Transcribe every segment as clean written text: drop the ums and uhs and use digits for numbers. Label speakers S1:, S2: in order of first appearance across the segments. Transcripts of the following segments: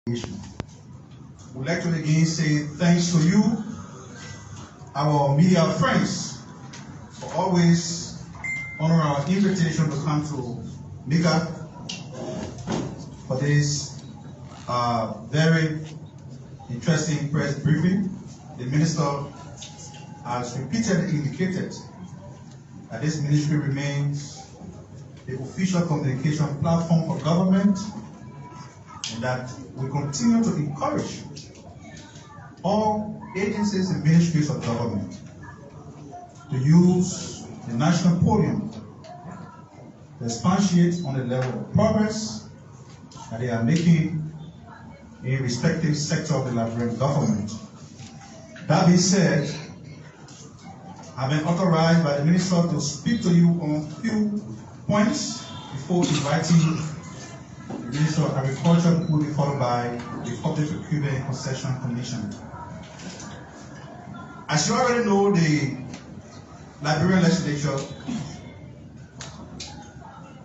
S1: We'd like to again say thanks to you, our media friends, for always honoring our invitation to come to MIGA for this very interesting press briefing. The minister has repeatedly indicated that this ministry remains the official communication platform for government, and that we continue to encourage all agencies and ministries of government to use the national podium to expatiate on the level of progress that they are making in respective sector of the Liberian government. That being said, I've been authorized by the minister to speak to you on a few points before inviting the Minister of Agriculture, who will be followed by the Public Procurement and Concession Commission. As you already know, the Liberian legislature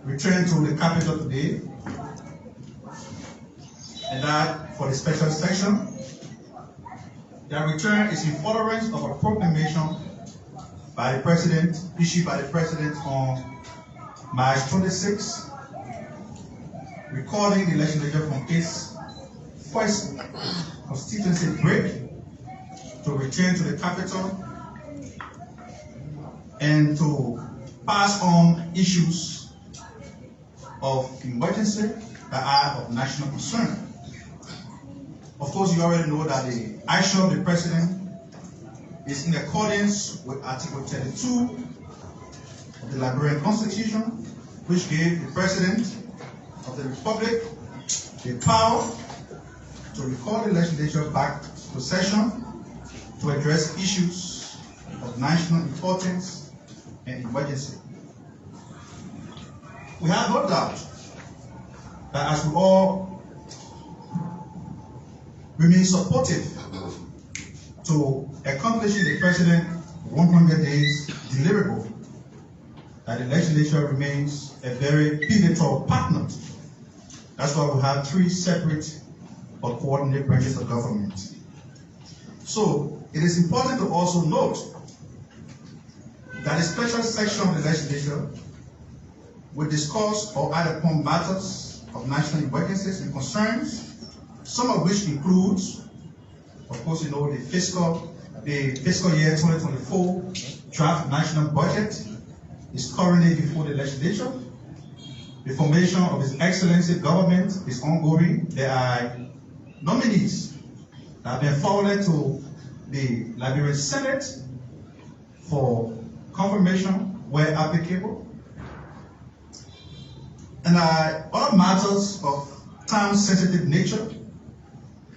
S1: returned to the capital today, and that for the special session. Their return is in furtherance of a proclamation by the President, issued by the President on March 26, recalling the legislature from its first constituency break to return to the capital and to pass on issues of emergency that are of national concern. Of course, you already know that the action of the President is in accordance with Article 32 of the Liberian Constitution, which gave the President of the Republic the power to recall the legislature back to session to address issues of national importance and emergency. We have no doubt that as we all remain supportive to accomplishing the President's 100 days deliverable, that the legislature remains a very pivotal partner. That's why we have three separate but coordinated branches of government. So it is important to also note that a special section of the legislature will discuss or add upon matters of national emergencies and concerns, some of which includes, of course, you know, the fiscal year 2024 draft national budget is currently before the legislature. The formation of His Excellency government is ongoing. There are nominees that have been forwarded to the Liberian Senate for confirmation where applicable. And other matters of time-sensitive nature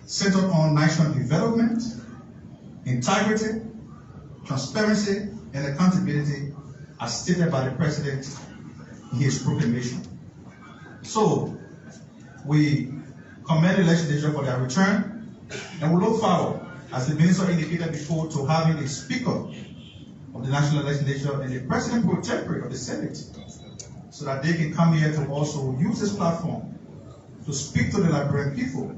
S1: centered on national development, integrity, transparency, and accountability as stated by the President in his proclamation. So, we commend the legislature for their return, and we look forward, as the Minister indicated before, to having the Speaker of the National Legislature and the President pro tempore of the Senate, so that they can come here to also use this platform to speak to the Liberian people,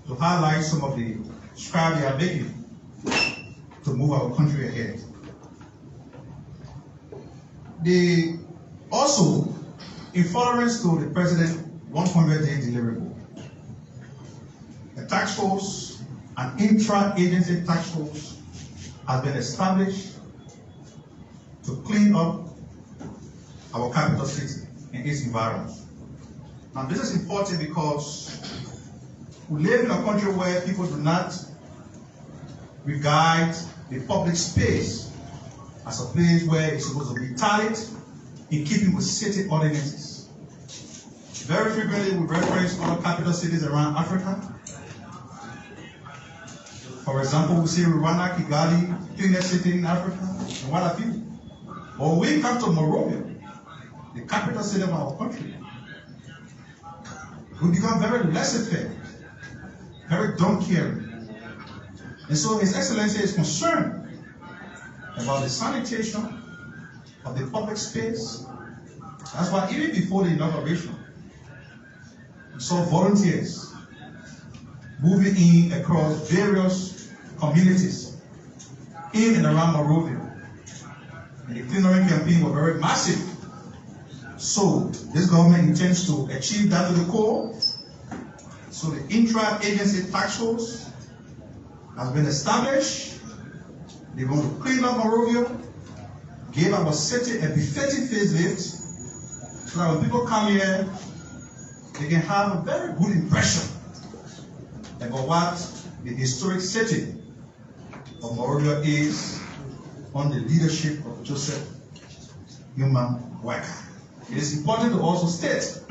S1: to highlight some of the strides they are making to move our country ahead. Also, in furtherance to the President's 100-day deliverable, a task force, an intra-agency task force, has been established to clean up our capital city and its environment. Now, this is important because we live in a country where people do not regard the public space as a place where it's supposed to be tight in keeping with city ordinances. Very frequently we reference other capital cities around Africa. For example, we say Rwanda, Kigali, cleanest city in Africa, and what have you. But when we come to Monrovia, the capital city of our country, we become very laissez-faire, very don't-caring. And so His Excellency is concerned about the sanitation of the public space. That's why even before the inauguration, we saw volunteers moving in across various communities in and around Monrovia. And the clearing campaign was very massive. So this government intends to achieve that to the core. So the intra-agency task force has been established. They want to clean up Monrovia, give our city a befitting facelift, so that when people come here, they can have a very good impression about what the historic city of Monrovia is under the leadership of Joseph Human Waka. It is important to also state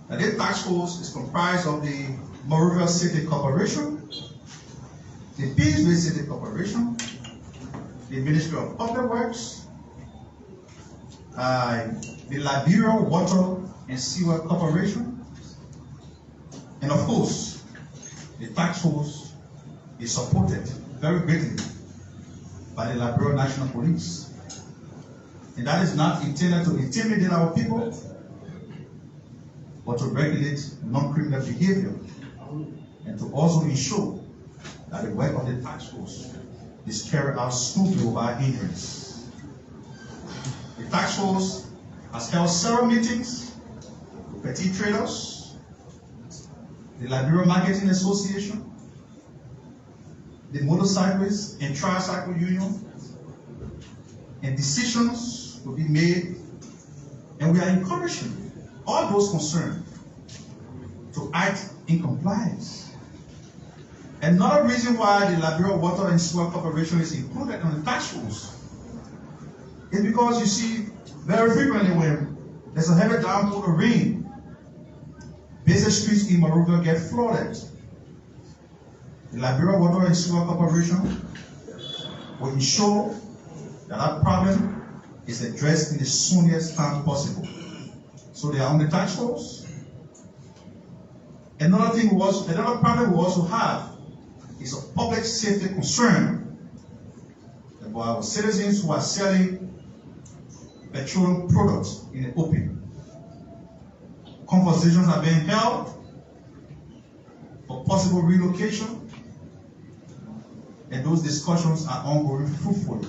S1: that this task force is comprised of the Monrovia City Corporation, the Peace Bay City Corporation, the Ministry of Public Works, the Liberia Water and Sewer Corporation, and of course, the task force is supported very greatly by the Liberia National Police. And that is not intended to intimidate our people, but to regulate non-criminal behavior and to also ensure that the work of the task force is carried out smoothly without hindrance. The task force has held several meetings with petty traders, the Liberia Marketing Association, the Motorcyclists and Tricycle Union, and decisions will be made, and we are encouraging all those concerned to act in compliance. Another reason why the Liberia Water and Sewer Corporation is included on the task force is because you see, very frequently when there's a heavy downpour of rain, basic streets in Monrovia get flooded. The Liberia Water and Sewer Corporation will ensure that that problem is addressed in the soonest time possible. So they are on the task force. Another problem we also have is a public safety concern about our citizens who are selling petroleum products in the open. Conversations are being held for possible relocation, and those discussions are ongoing fruitfully.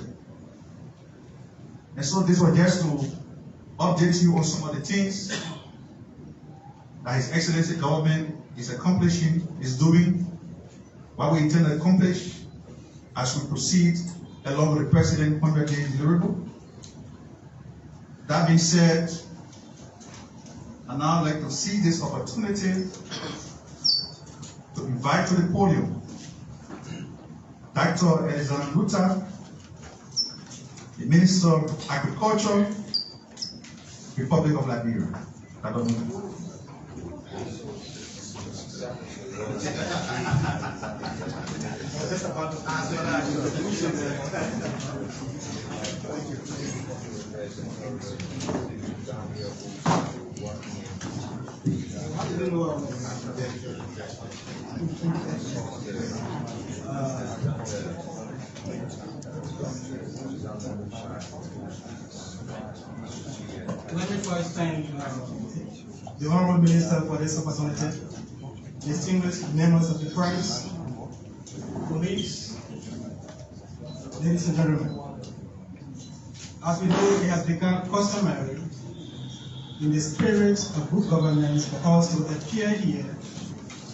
S1: And so this was just to update you on some of the things that His Excellency government is accomplishing, is doing, what we intend to accomplish as we proceed along with the President's 100-day deliverable. That being said, I now like to see this opportunity to invite to the podium Dr. Alexander Luther, the Minister of Agriculture, Republic of Liberia. Dr. Luther.
S2: Let me first thank the Honorable Minister for this opportunity, distinguished members of the press, police, ladies and gentlemen. As we know, it has become customary in the spirit of good governance for us to appear here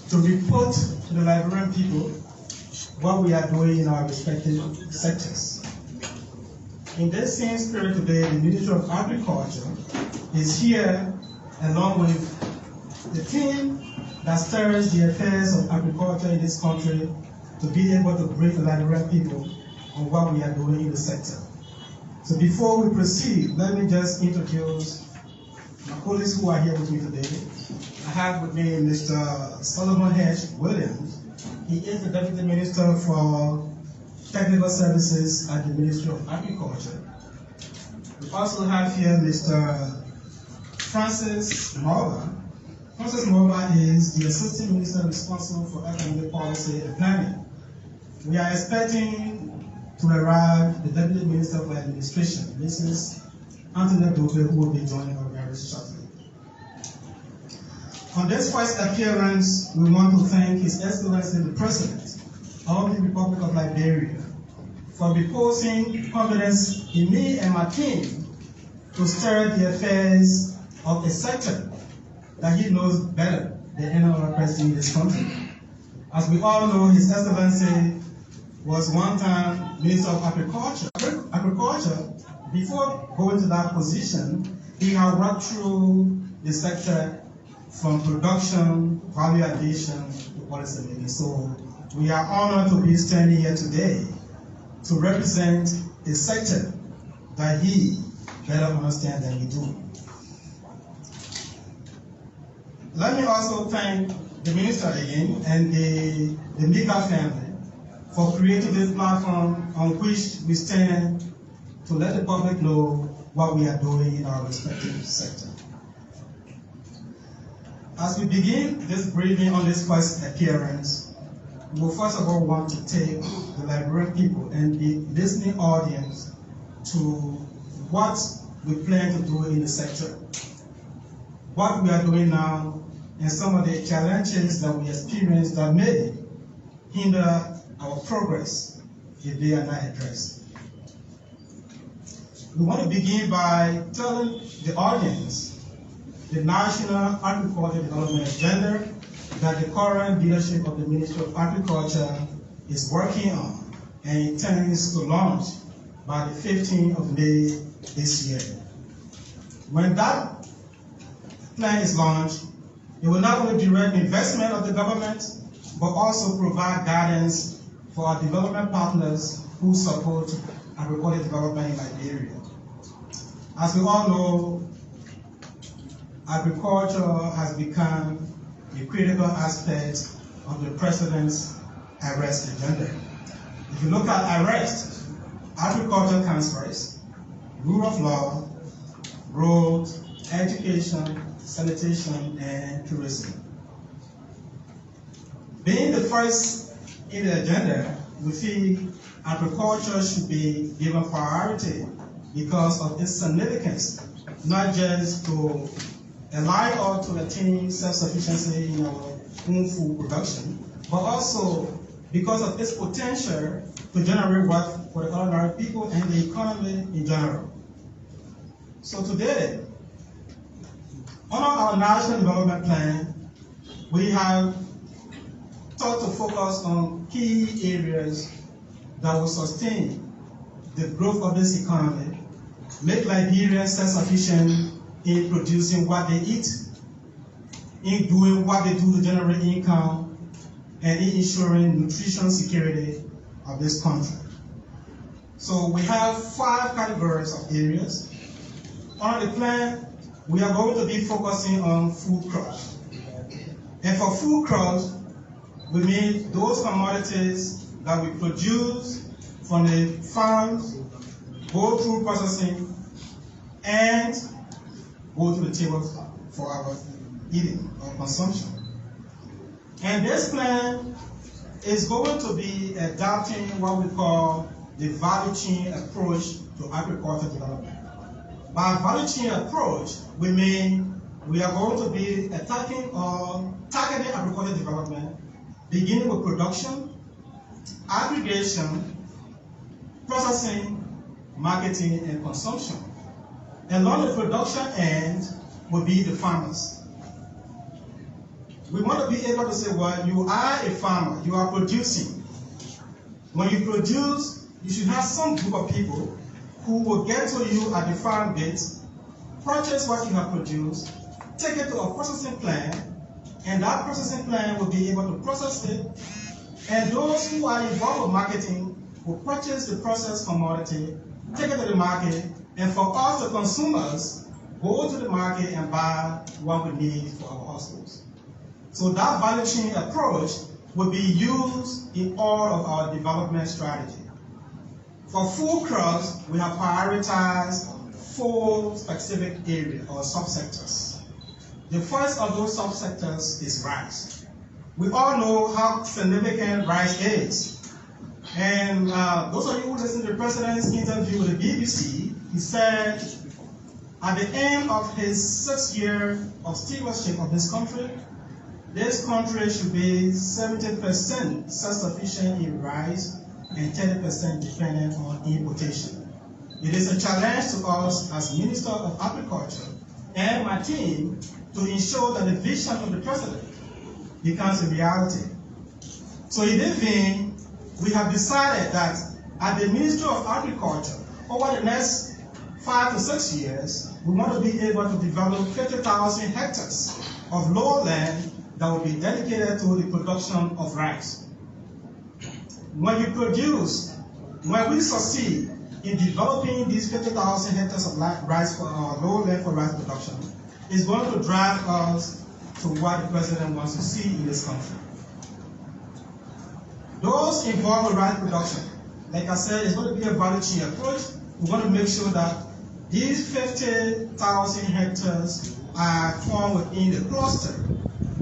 S2: to report to the Liberian people what we are doing in our respective sectors. In this same spirit today, the Ministry of Agriculture is here along with the team that stirs the affairs of agriculture in this country to be able to brief the Liberian people on what we are doing in the sector. So before we proceed, let me just introduce my colleagues who are here with me today. I have with me Mr. Solomon H. Williams. He is the Deputy Minister for Technical Services at the Ministry of Agriculture. We also have here Mr. Francis Morba. Francis Morba is the Assistant Minister responsible for Economic Policy and Planning. We are expecting to arrive the Deputy Minister for Administration, Mrs. Antoinette Dove, who will be joining us very shortly. On this first appearance, we want to thank His Excellency the President of the Republic of Liberia for reposing confidence in me and my team to stir the affairs of a sector that he knows better than any other person in this country. As we all know, His Excellency was one time Minister of Agriculture. Before going to that position, he had worked through the sector from production, value addition to policy making. So we are honored to be standing here today to represent a sector that he better understands than we do. Let me also thank the minister again and the Mika family for creating this platform on which we stand to let the public know what we are doing in our respective sector. As we begin this briefing on this first appearance, we will first of all want to take the Liberian people and the listening audience to what we plan to do in the sector, what we are doing now, and some of the challenges that we experience that may hinder our progress if they are not addressed. We want to begin by telling the audience the National Agriculture Development Agenda that the current leadership of the Ministry of Agriculture is working on and intends to launch by the 15th of May this year. When that plan is launched, it will not only direct investment of the government, but also provide guidance for our development partners who support agricultural development in Liberia. As we all know, agriculture has become a critical aspect of the President's arrest agenda. If you look at arrest, agriculture comes first, rule of law, road, education, sanitation, and tourism. Being the first in the agenda, we feel agriculture should be given priority because of its significance, not just to allow us to attain self-sufficiency in our own food production, but also because of its potential to generate wealth for the ordinary people and the economy in general. So today, on our National Development Plan, we have sought to focus on key areas that will sustain the growth of this economy, make Liberia self-sufficient in producing what they eat, in doing what they do to generate income, and in ensuring nutrition security of this country. So we have 5 categories of areas. On the plan, we are going to be focusing on food crops. And for food crops, we mean those commodities that we produce from the farms, go through processing, and go to the table for our eating or consumption. And this plan is going to be adopting what we call the value chain approach to agriculture development. By value chain approach, we mean we are going to be attacking or targeting agricultural development, beginning with production, aggregation, processing, marketing, and consumption. Along the production end will be the farmers. We want to be able to say, well, you are a farmer, you are producing. When you produce, you should have some group of people who will get to you at the farm gate, purchase what you have produced, take it to a processing plant, and that processing plant will be able to process it, and those who are involved with marketing will purchase the processed commodity, take it to the market, and for us, the consumers, go to the market and buy what we need for our households. So that value chain approach will be used in all of our development strategy. For food crops, we have prioritized 4 specific areas or subsectors. The first of those subsectors is rice. We all know how significant rice is. And those of you who listen to the President's interview with the BBC, he said, At the end of his 6 year of stewardship of this country should be 70% self-sufficient in rice and 30% dependent on importation. It is a challenge to us as Minister of Agriculture and my team to ensure that the vision of the President becomes a reality. So in this vein, we have decided that at the Ministry of Agriculture, over the next 5 to 6 years, we want to be able to develop 50,000 hectares of lowland that will be dedicated to the production of rice. When we succeed in developing these 50,000 hectares of rice for lowland for rice production, it's going to drive us to what the President wants to see in this country. Those involved with rice production, like I said, it's going to be a value chain approach. We want to make sure that these 50,000 hectares are formed within the cluster.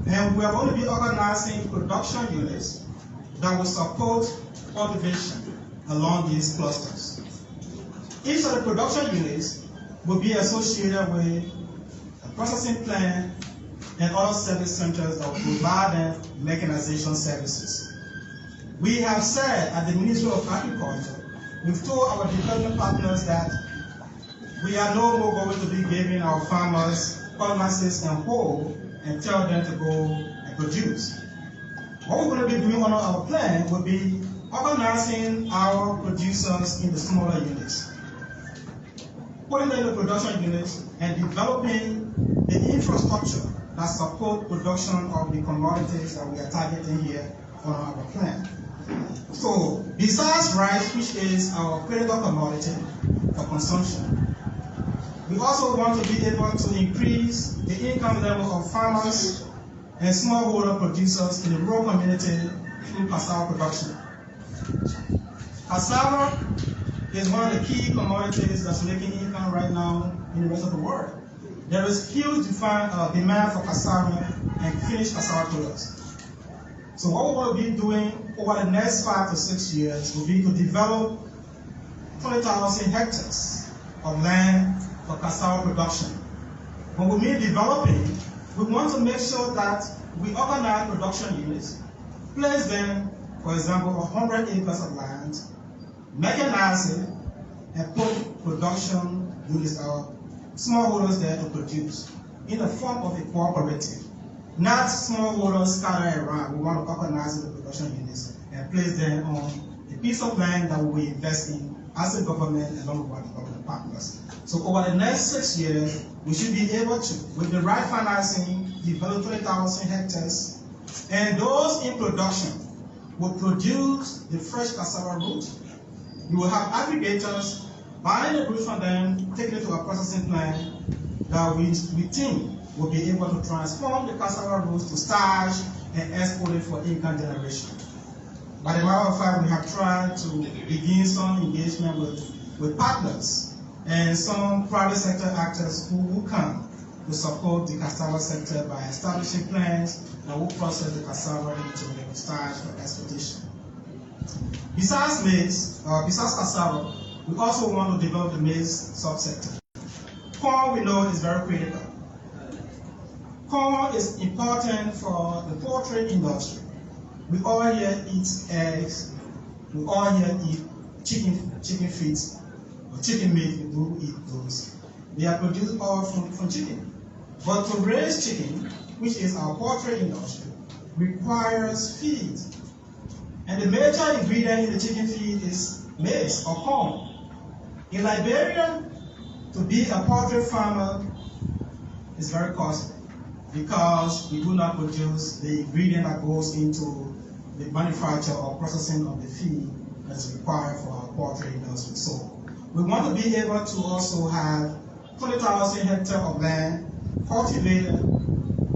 S2: And we are going to be organizing production units that will support cultivation along these clusters. Each of the production units will be associated with a processing plant and other service centers that will provide them mechanization services. We have said at the Ministry of Agriculture, we've told our development partners that we are no more going to be giving our farmers cutlasses and hoe and tell them to go and produce. What we're going to be doing on our plan will be organizing our producers in the smaller units, putting them in the production units and developing the infrastructure that support production of the commodities that we are targeting here on our plan. So besides rice, which is our critical commodity for consumption, we also want to be able to increase the income level of farmers and smallholder producers in the rural community through cassava production. Cassava is one of the key commodities that's making income right now in the rest of the world. There is huge demand for cassava and finished cassava products. So what we want to be doing over the next 5 to 6 years will be to develop 20,000 hectares of land for cassava production. When we mean developing, we want to make sure that we organize production units, place them, for example, 100 acres of land, mechanize it, and put production units or smallholders there to produce in the form of a cooperative. Not smallholders scattered around. We want to organize the production units and place them on a piece of land that we will invest in as a government along with our development partners. So over the next 6 years, we should be able to, with the right financing, develop 20,000 hectares, and those in production will produce the fresh cassava root. You will have aggregators buying the root from them, taking it to a processing plant that we think will be able to transform the cassava roots to starch and export it for income generation. By the matter of fact, we have tried to begin some engagement with partners and some private sector actors who will come to support the cassava sector by establishing plants that will process the cassava into starch for exportation. Besides cassava, we also want to develop the maize subsector. Corn, we know, is very critical. Corn is important for the poultry industry. We all here eat eggs. We all here eat chicken feet or chicken meat. We do eat those. They are produced all from chicken. But to raise chicken, which is our poultry industry, requires feed. And the major ingredient in the chicken feed is maize or corn. In Liberia, to be a poultry farmer is very costly because we do not produce the ingredient that goes into the manufacture or processing of the feed that's required for our poultry industry. So we want to be able to also have 20,000 hectares of land cultivated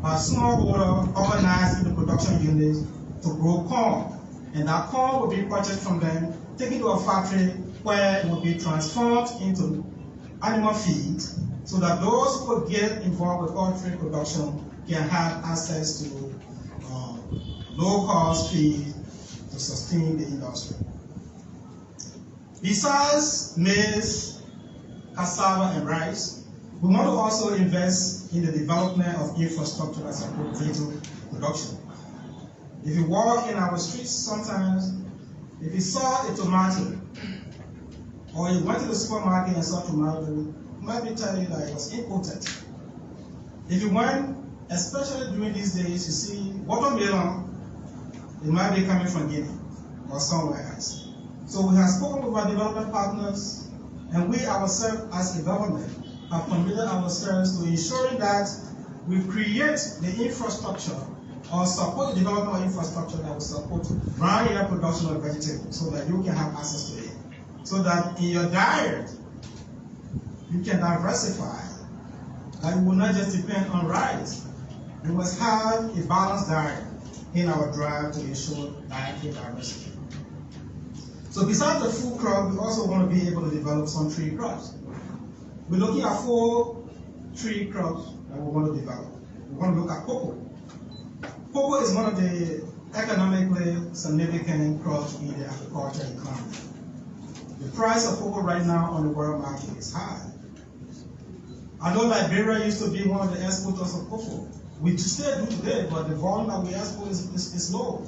S2: by smallholder organized in the production units to grow corn. And that corn will be purchased from them, taken to a factory where it will be transformed into animal feed so that those who get involved with poultry production can have access to low-cost feed to sustain the industry. Besides maize, cassava, and rice, We want to also invest in the development of infrastructure that supports vegetable production. If you walk in our streets sometimes, if you saw a tomato, or you went to the supermarket and saw tomato, it might be telling you that it was imported. If you went, especially during these days, you see watermelon, it might be coming from Guinea or somewhere else. So we have spoken with our development partners, and we ourselves as a government have committed ourselves to ensuring that we create the infrastructure or support the development of infrastructure that will support ground area production of vegetables so that you can have access to it. So that in your diet, you can diversify. That you will not just depend on rice. We must have a balanced diet in our drive to ensure dietary diversity. So besides the food crop, we also want to be able to develop some tree crops. We're looking at 4 tree crops that we want to develop. We want to look at cocoa. Cocoa is one of the economically significant crops in the agriculture economy. The price of cocoa right now on the world market is high. I know Liberia used to be one of the exporters of cocoa. We still do today, but the volume that we export is low.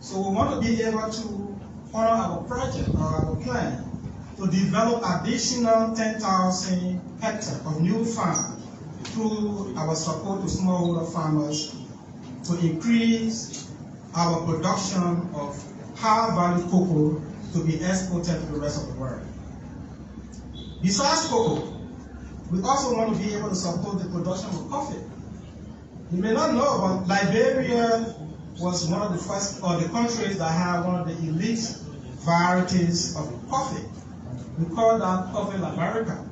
S2: So we want to be able to honor our project or our plan to develop additional 10,000 hectares of new farm through our support to smallholder farmers to increase our production of high-value cocoa to be exported to the rest of the world. Besides cocoa, we also want to be able to support the production of coffee. You may not know, but Liberia was one of the first, or the countries that had one of the elite varieties of coffee. We call that coffee Liberica.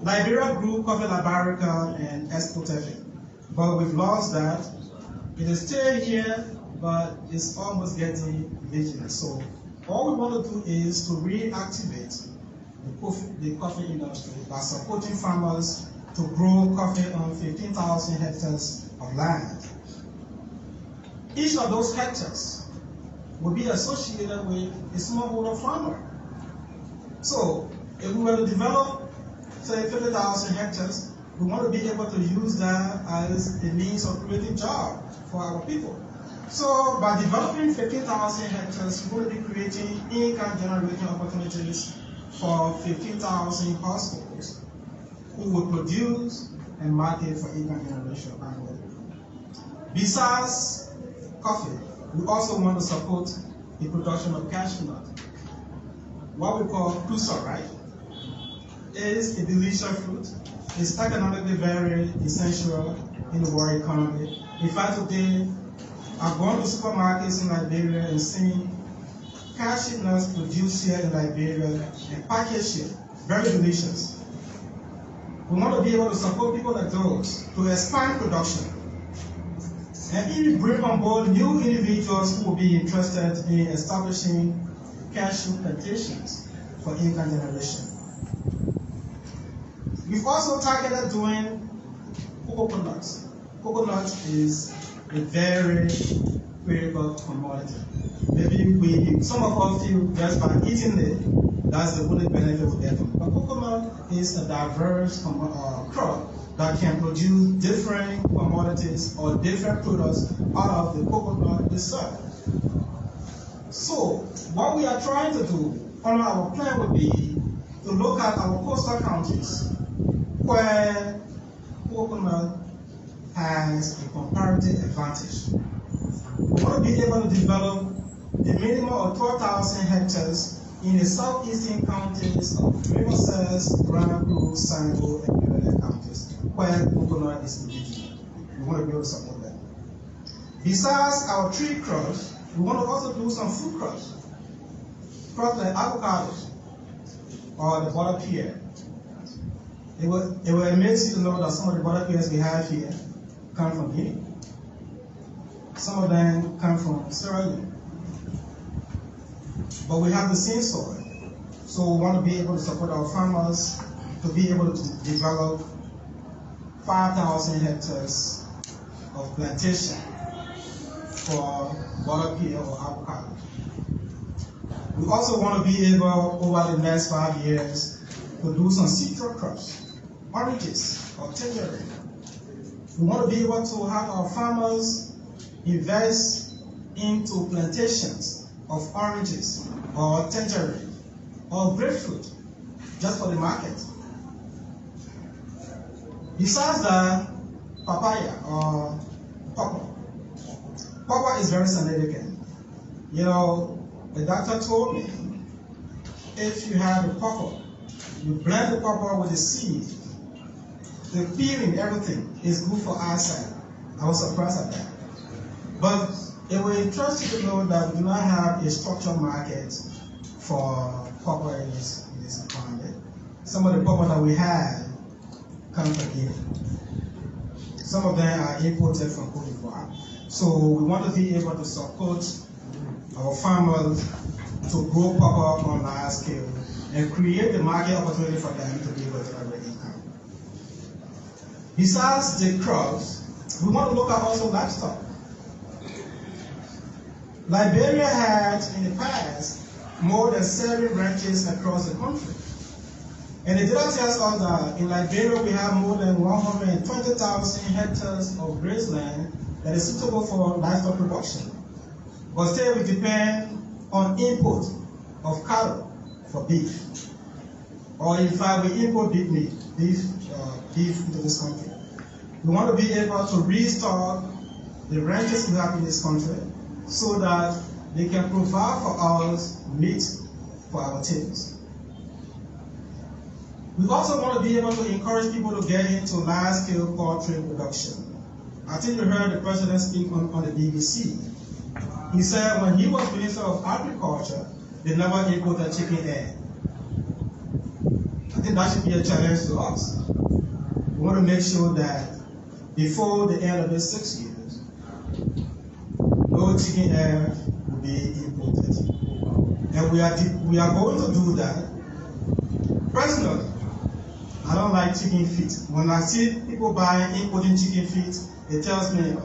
S2: Liberia grew coffee Liberica and exported it, but we've lost that. It is still here, but it's almost getting indigenous. So all we want to do is to reactivate the coffee industry by supporting farmers to grow coffee on 15,000 hectares of land. Each of those hectares will be associated with a smallholder farmer. So if we were to develop, say, 50,000 hectares, we want to be able to use that as a means of creating jobs for our people. So by developing 15,000 hectares, we will be creating income generating opportunities for 15,000 households who will produce and market for income generation annually. Besides coffee, we also want to support the production of cashew nut. What we call kusa, right? Is a delicious fruit. It's economically very essential in the world economy. In fact, today, I've gone to supermarkets in Liberia and seen cashew nuts produced here in Liberia and packaged here. Very delicious. We want to be able to support people like those to expand production and even bring on board new individuals who will be interested in establishing cashew plantations for income generation. We've also targeted doing coconuts. Coconut is a very critical commodity. Maybe some of us feel just by eating it, that's the only benefit we get from it. But coconut is a diverse crop that can produce different commodities or different products out of the coconut itself. So what we are trying to do on our plan would be to look at our coastal counties where coconut has a comparative advantage. We want to be able to develop a minimum of 12,000 hectares in the southeastern counties of Riverside, Grand Cruz, Sango, and Liberia counties, where coconut is indigenous. We want to be able to support that. Besides our tree crops, we want to also do some food crops. Crops like avocados or the butter pear. It will amaze you to know that some of the butter pears we have here come from Guinea. Some of them come from Sierra Leone. But we have the same soil. So we want to be able to support our farmers to be able to develop 5,000 hectares of plantation for butter pear or avocado. We also want to be able, over the next 5 years, to do some citrus crops. oranges or tangerine. We want to be able to have our farmers invest into plantations of oranges or tangerine or grapefruit just for the market. Besides that, papaya or pawpaw. Pawpaw is very significant. You know, the doctor told me if you have a pawpaw, you blend the pawpaw with the seed, the peeling, everything is good for eyesight. I was surprised at that. But it will interest you to know that we do not have a structured market for pawpaw in this economy. Some of the pawpaw that we have come from Guinea. Some of them are imported from Cote d'Ivoire. So we want to be able to support our farmers to grow pawpaw on a large scale and create the market opportunity for them to be able to generate income. Besides the crops, we want to look at also livestock. Liberia had in the past more than 7 ranches across the country. And the data tells us that in Liberia we have more than 120,000 hectares of grassland that is suitable for livestock production. But still we depend on import of cattle for beef. Or in fact we import beef into this country. We want to be able to restock the ranches we have in this country so that they can provide for us meat for our tables. We also want to be able to encourage people to get into large-scale poultry production. I think you heard the president speak on the BBC. He said when he was Minister of Agriculture, they never imported chicken egg. I think that should be a challenge to us. We want to make sure that before the end of the 6 years, no chicken egg will be imported. And we are going to do that. Personally, I don't like chicken feet. When I see people buying, importing chicken feet, it tells me,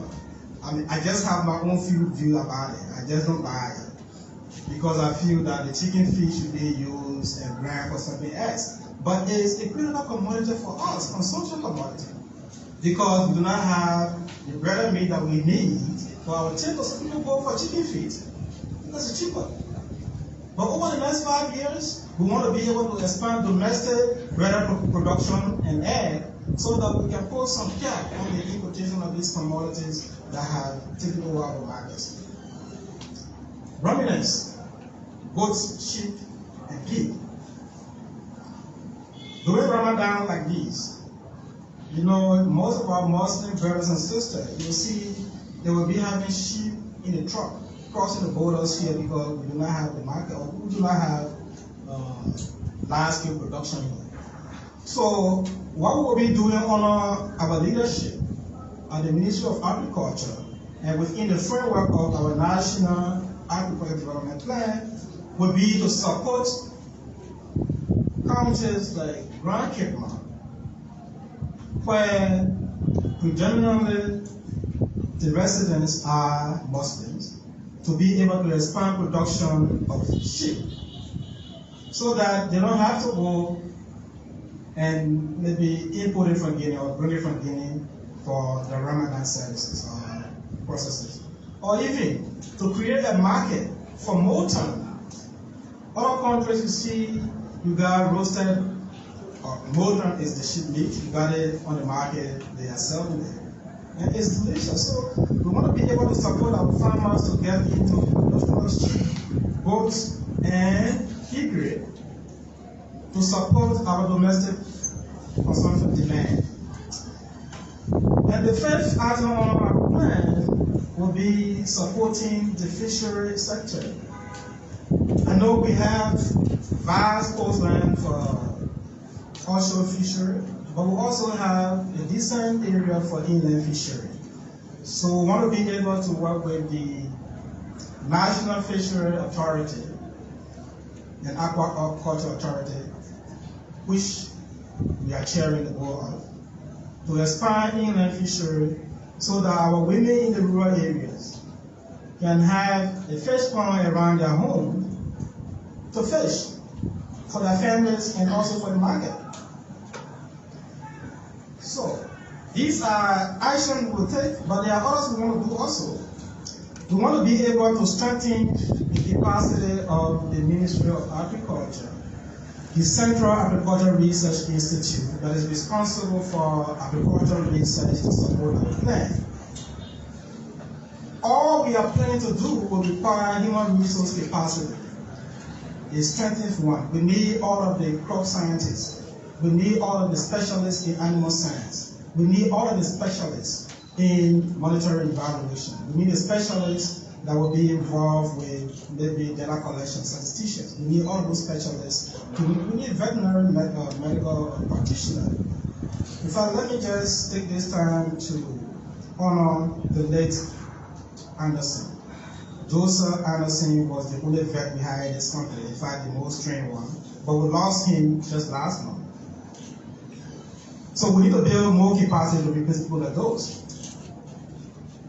S2: I just have my own view about it. I just don't buy it. Because I feel that the chicken feet should be used and ground for something else. But it's a critical commodity for us, consumption commodity. Because we do not have the bread meat that we need for our table, so people go for chicken feet. Because it's cheaper. But over the next 5 years, we want to be able to expand domestic breeder production and egg so that we can put some cap on the importation of these commodities that have taken over our markets. Ruminants, goats, sheep, and pig. During Ramadan like this, you know, most of our Muslim brothers and sisters, you see, they will be having sheep in the truck, crossing the borders here because we do not have the market, or we do not have large-scale production here. So what we will be doing on our leadership at the Ministry of Agriculture and within the framework of our National Agricultural Development Plan will be to support counties like Grand Cape Mount, where predominantly the residents are Muslims, to be able to expand production of sheep so that they don't have to go and maybe import it from Guinea or bring it from Guinea for the Ramadan services or processes. Or even to create a market for molten. Other countries you see, you got roasted, or molten is the sheep meat, you got it on the market, they are selling it. And it's delicious. So we want to be able to support our farmers to get into the production of sheep, goats, and pig to support our domestic consumption demand. And the fifth item on our plan will be supporting the fishery sector. I know we have vast coastland for offshore fishery, but we also have a decent area for inland fishery. So we want to be able to work with the National Fishery Authority and Aquaculture Authority, which we are chairing the board of, to expand inland fishery so that our women in the rural areas can have a fish pond around their home to fish for their families and also for the market. These are actions we will take, but there are others we want to do also. We want to be able to strengthen the capacity of the Ministry of Agriculture, the Central Agricultural Research Institute that is responsible for agricultural research to support our plan. All we are planning to do will require human resource capacity. A strengthened one. We need all of the crop scientists. We need all of the specialists in animal science. We need all of the specialists in monitoring evaluation. We need a specialist that will be involved with maybe data collection, statisticians. We need all of those specialists. We need veterinary medical practitioners. In fact, let me just take this time to honor the late Anderson. Joseph Anderson was the only vet we had in this country, in fact, the most trained one. But we lost him just last month. So we need to build more capacity to replace people like those.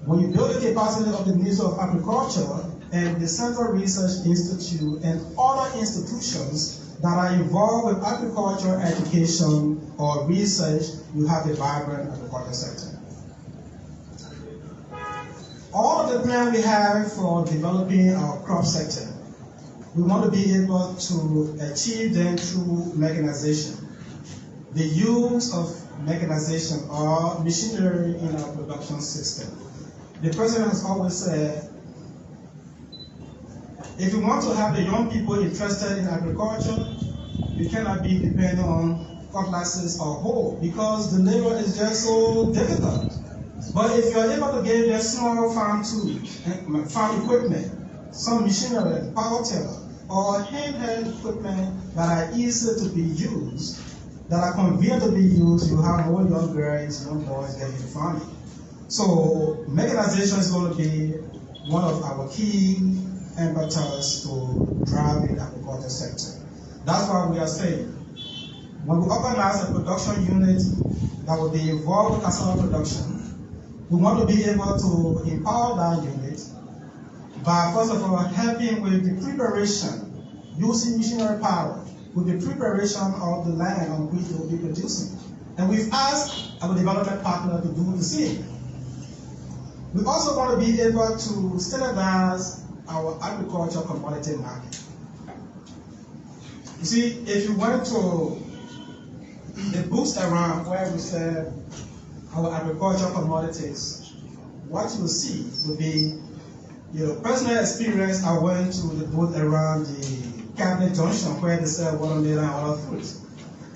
S2: When you build the capacity of the Ministry of Agriculture and the Central Research Institute and other institutions that are involved with agriculture education or research, you have a vibrant agriculture sector. All of the plan we have for developing our crop sector, we want to be able to achieve them through mechanization. The use of mechanization or machinery in our production system. The president has always said, if you want to have the young people interested in agriculture, you cannot be dependent on cutlasses or hoe because the labor is just so difficult. But if you are able to give them small farm tools, farm equipment, some machinery, power tiller, or handheld equipment that are easy to be used, that are convenient to be used, you have more young girls, young boys getting into farming. So mechanization is going to be one of our key impetus to drive the agriculture sector. That's why we are saying, when we organize a production unit that will be involved with cassava production, we want to be able to empower that unit by, first of all, helping with the preparation, using machinery power, with the preparation of the land on which they will be producing. And we've asked our development partner to do the same. We also want to be able to standardize our agricultural commodity market. You see, if you went to the booths around where we sell our agricultural commodities, what you will see will be, personal experience. I went to the booth around the Cabinet Junction where they sell watermelon and other fruits.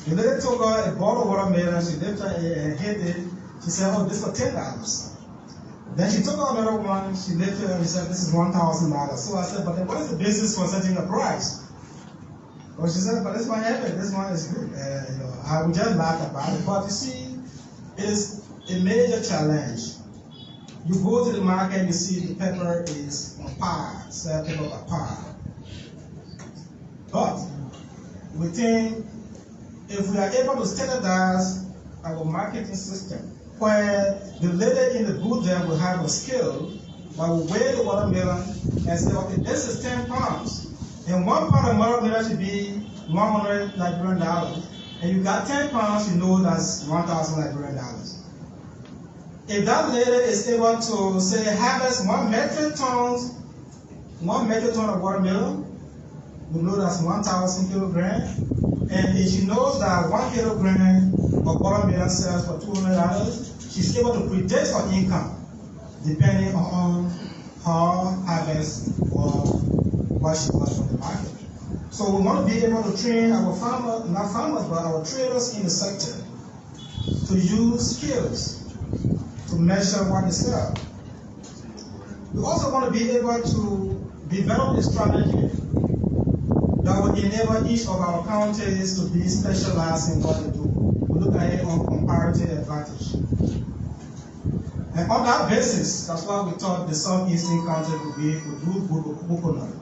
S2: The lady took her a bottle of watermelon, she lifted it and hit it. She said, oh, this is for $10. Then she took out another one, she lifted it and she said, this is $1,000. So I said, but then what is the basis for setting a price? Well, she said, but this one happened, this one is good. I would just laugh about it. But you see, it is a major challenge. You go to the market, you see the pepper is on par, sell pepper by par. But we think if we are able to standardize our marketing system, where the lady in the booth there will have a skill that will weigh the watermelon and say, okay, this is 10 pounds. And 1 pound of watermelon should be 100 Liberian dollars. And you got 10 pounds, you know that's 1,000 Liberian dollars. If that lady is able to say harvest 1 metric ton of watermelon, we know that's 1,000 kilograms. And if she knows that 1 kilogram of watermelon sells for $200, she's able to predict her income depending on her harvest or what she wants from the market. So we want to be able to train our farmers, not farmers, but our traders in the sector to use skills to measure what they sell. We also want to be able to develop a strategy that will enable each of our counties to be specialized in what they do. We look at it on comparative advantage. And on that basis, that's why we thought the southeastern counties would do good coconut.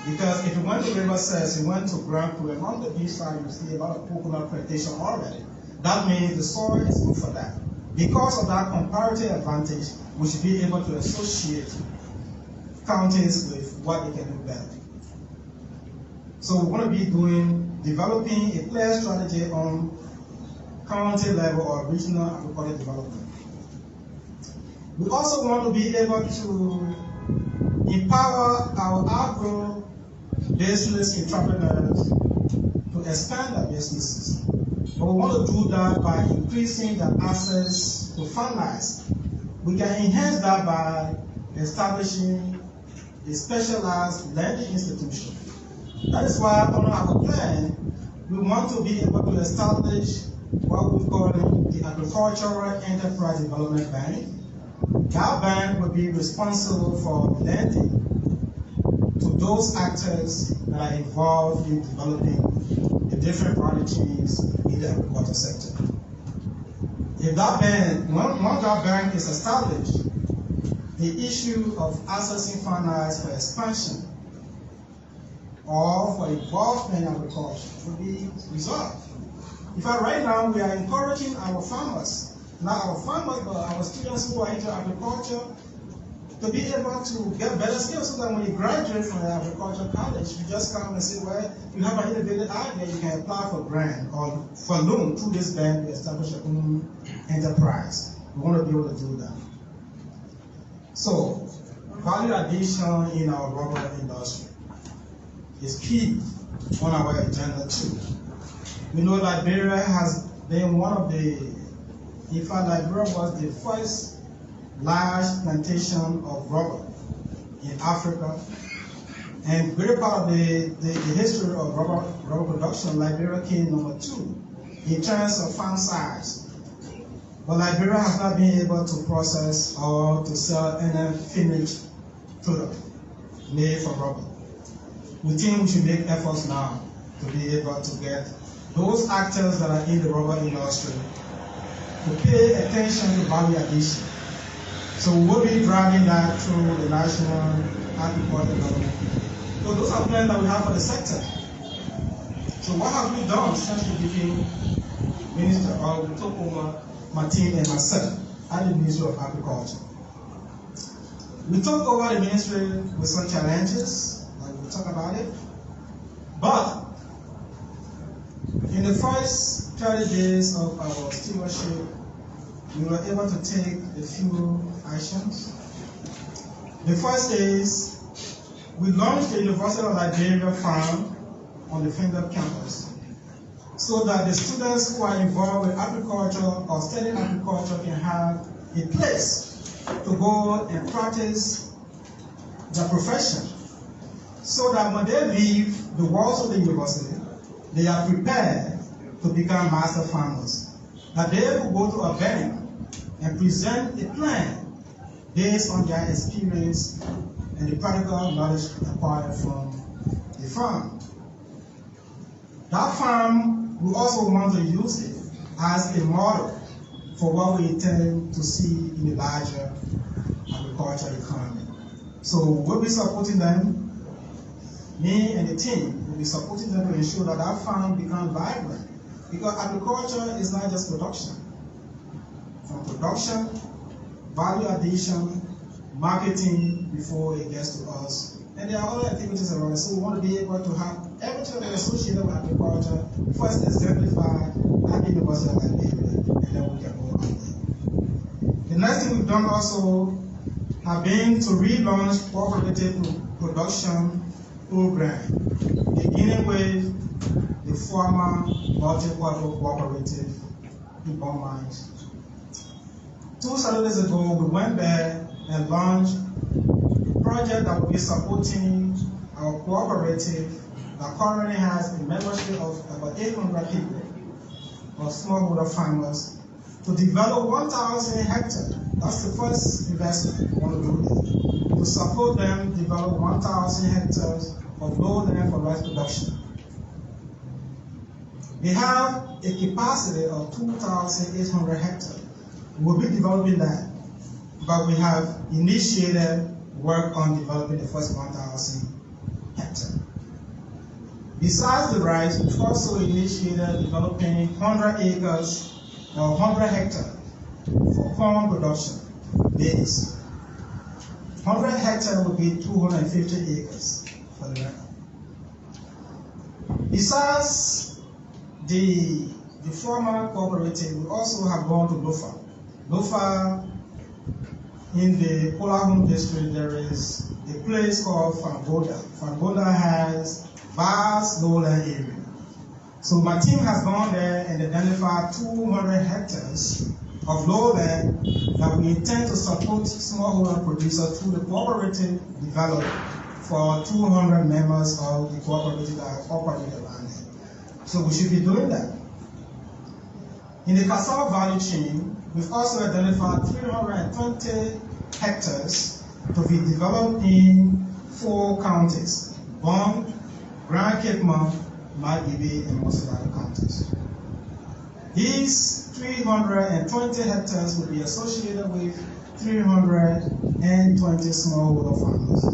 S2: Because if you went to River Cess, you went to Grand Prix, and on the beach side, you see a lot of coconut plantation already. That means the soil is good for that. Because of that comparative advantage, we should be able to associate counties with what they can do better. So we want to be developing a clear strategy on county level or regional agricultural development. We also want to be able to empower our agro business entrepreneurs to expand their businesses. But we want to do that by increasing their access to finance. We can enhance that by establishing a specialized lending institution. That is why on our plan, we want to be able to establish what we call the Agricultural Enterprise Development Bank. That bank will be responsible for lending to those actors that are involved in developing the different value chains in the agriculture sector. If that bank, once that bank is established, the issue of accessing finance for expansion or for involvement in agriculture will be resolved. In fact, right now we are encouraging our farmers, not our farmers, but our students who are into agriculture, to be able to get better skills so that when you graduate from the agriculture college, you just come and say, well, you have an innovative idea, you can apply for grant or for loan through this bank to establish your own enterprise. We want to be able to do that. So, value addition in our rubber industry is key on our agenda too. We know Liberia has been one of the, in fact, Liberia was the first large plantation of rubber in Africa. And very part of the history of rubber production, Liberia came number 2 in terms of farm size. But Liberia has not been able to process or to sell any finished product made from rubber. We think we should make efforts now to be able to get those actors that are in the rubber industry to pay attention to value addition. So we'll be driving that through the National Agricultural Development. So those are plans that we have for the sector. So what have we done since we became minister, or we took over my team and myself at the Ministry of Agriculture? We took over the ministry with some challenges, like we'll talk about it. But in the first 30 days of our stewardship, we were able to take a few actions. The first is we launched the University of Liberia Farm on the Finger campus so that the students who are involved with agriculture or studying agriculture can have a place to go and practice their profession so that when they leave the walls of the university, they are prepared to become master farmers. That they will go to a bank and present a plan based on their experience and the practical knowledge acquired from the farm. That farm, we also want to use it as a model for what we intend to see in the larger agricultural economy. So we'll be supporting them, me and the team will be supporting them to ensure that that farm becomes vibrant. Because agriculture is not just production. From production, value addition, marketing before it gets to us. And there are other activities around it. So we want to be able to have everything that is associated with agriculture first exemplified at the University of Liberia, and then we can go on there. The next thing we've done also have been to relaunch cooperative production program, beginning with the former multi-quarter cooperative in Bon Mines. 2 Saturdays ago, we went there and launched a project that will be supporting our cooperative that currently has a membership of about 800 people, or smallholder farmers, to develop 1,000 hectares. That's the first investment we want to do there, to support them develop 1,000 hectares of lowland for rice production. They have a capacity of 2,800 hectares. We'll be developing that, but we have initiated work on developing the first 1,000 hectares. Besides the rice, we've also initiated developing 100 acres or 100 hectares for corn production base. 100 hectares would be 250 acres for the record. Besides the former cooperative, we also have gone to LOFA. LOFA in the Polahum district, there is a place called Fangoda. Fangoda has vast lowland area. So my team has gone there and identified 200 hectares of lowland that we intend to support smallholder producers through the cooperative development for 200 members of the cooperative that have operated the land. So we should be doing that. In the cassava value chain, we've also identified 320 hectares to be developed in 4 counties: Bond, Grand Cape Mount, Magibe, and most of other counties. These 320 hectares will be associated with 320 smallholder farmers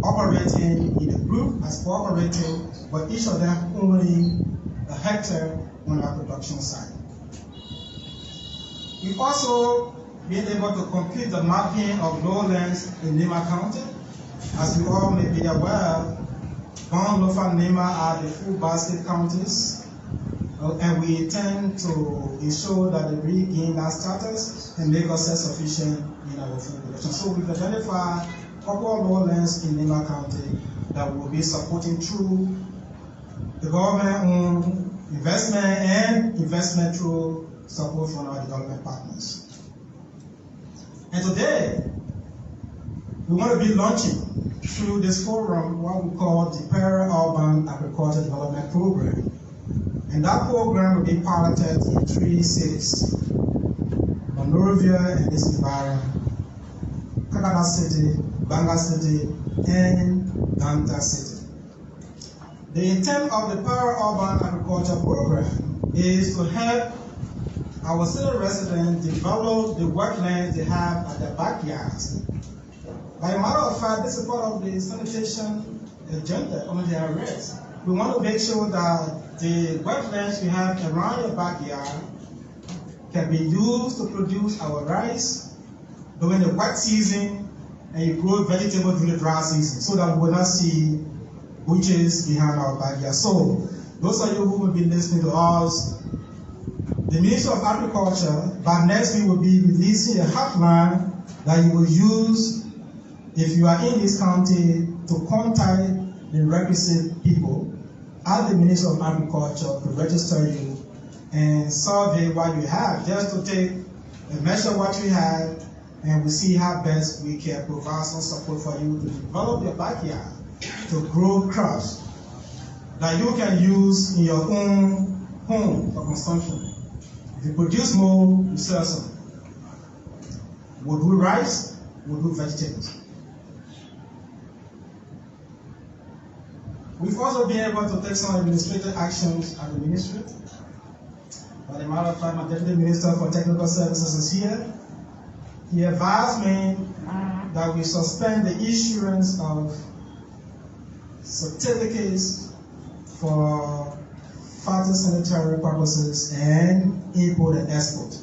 S2: operating in a group as cooperative, but each of them owning a hectare on our production site. We've also been able to complete the mapping of lowlands in Nema County. As we all may be aware, Bond, Lofa, Nema are the full basket counties, and we intend to ensure that they regain that status and make us self-sufficient in our food production. So we've identified a couple of lowlands in Nema County that we will be supporting through the government-owned investment and investment through support from our development partners. And today, we want to be launching through this forum what we call the Peri-Urban Agriculture Development Program. And that program will be piloted in 3 cities: Monrovia and its environment, Kakana City, Banga City, and Danta City. The intent of the Peri-Urban Agriculture Program is to help our city residents develop the worklands they have at their backyards. By a matter of fact, this is part of the sanitation agenda on the arrest. We want to make sure that the wetlands we have around your backyard can be used to produce our rice during the wet season, and you grow vegetable during the dry season, so that we will not see bushes behind our backyard. So, those of you who will be listening to us, the Ministry of Agriculture, by next week, will be releasing a hotline that you will use if you are in this county to contact the requisite people at the Ministry of Agriculture to register you and survey what you have, just to take and measure what you have, and we see how best we can provide some support for you to develop your backyard to grow crops that you can use in your own home for consumption. If you produce more, you sell some. We'll do rice, we'll do vegetables. We've also been able to take some administrative actions at the ministry. By the matter of fact, my Deputy Minister for Technical Services is here. He advised me that we suspend the issuance of certificates for phytosanitary purposes and import and export.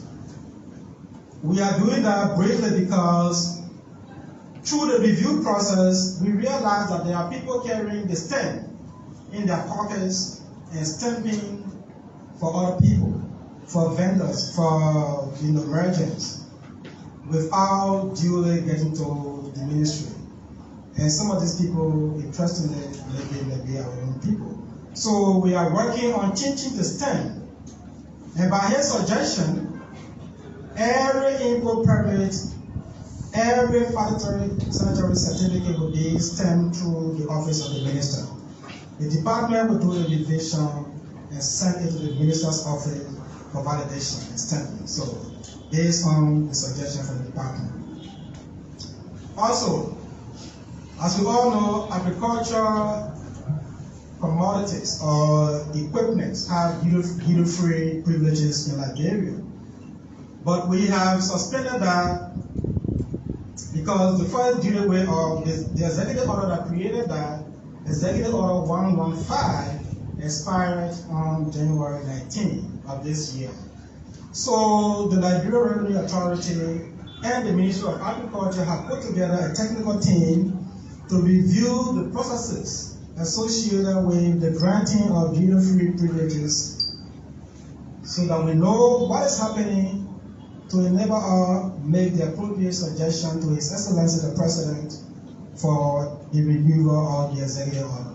S2: We are doing that briefly because through the review process, we realized that there are people carrying the stamp in their pockets and stamping for other people, for vendors, for merchants, without duly getting to the ministry. And some of these people, interestingly, may be our own people. So we are working on changing the stamp. And by his suggestion, every import permit, every sanitary certificate will be stamped through the office of the minister. The department will do the revision and send it to the minister's office for validation and stamping. So, based on the suggestion from the department. Also, as we all know, agriculture commodities or equipment have duty-free privileges in Liberia. But we have suspended that because the first duty way of the executive order that created that, Executive Order 115, expired on January 19 of this year. So the Liberia Revenue Authority and the Ministry of Agriculture have put together a technical team to review the processes associated with the granting of duty-free privileges so that we know what is happening to enable her make the appropriate suggestion to His Excellency the President for the renewal of the executive order.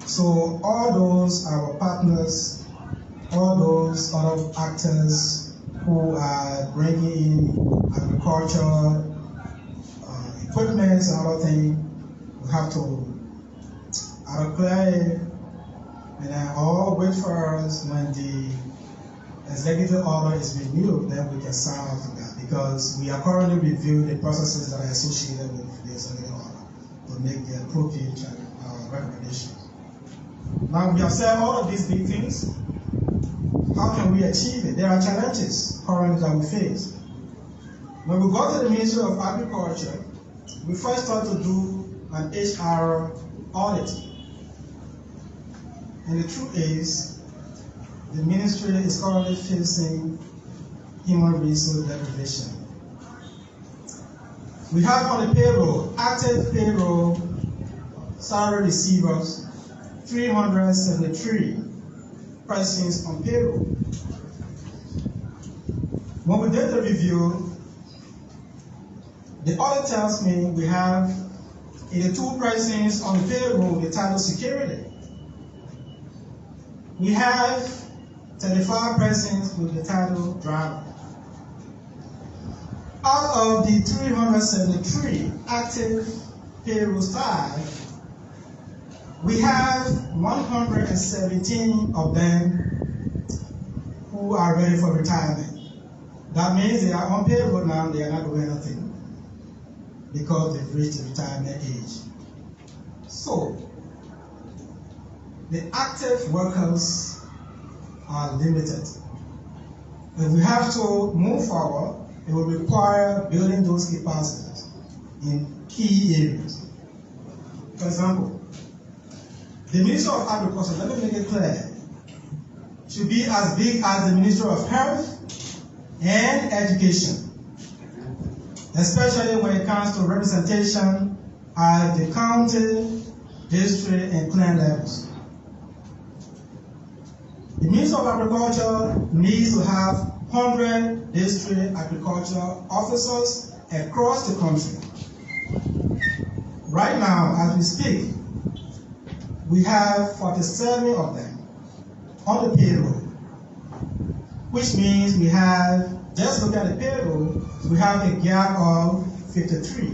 S2: So all those our partners, all those other actors who are bringing in agriculture, equipment and other things, we have to clear it and then all wait for us when the executive order is renewed, then we can sign off on that, because we are currently reviewing the processes that are associated with the executive order to make the appropriate recommendations. Now we have said all of these big things. How can we achieve it? There are challenges currently that we face. When we go to the Ministry of Agriculture, we first start to do an HR audit. And the truth is, the ministry is currently facing human resource deprivation. We have on the payroll, active payroll, salary receivers, 373 persons on payroll. When we did the review, the audit tells me we have 82 persons on payroll with the title security. We have 35 persons with the title driver. Out of the 373 active payroll staff, we have 117 of them who are ready for retirement. That means they are on payroll now, they are not doing anything because they've reached the retirement age. So, the active workers are limited. If we have to move forward, it will require building those capacities in key areas. For example, the Ministry of Agriculture, let me make it clear, should be as big as the Ministry of Health and Education, especially when it comes to representation at the county, district, and clan levels. The Ministry of Agriculture needs to have 100 district agricultural officers across the country. Right now, as we speak, we have 47 of them on the payroll, which means we have, just look at the payroll, we have a gap of 53.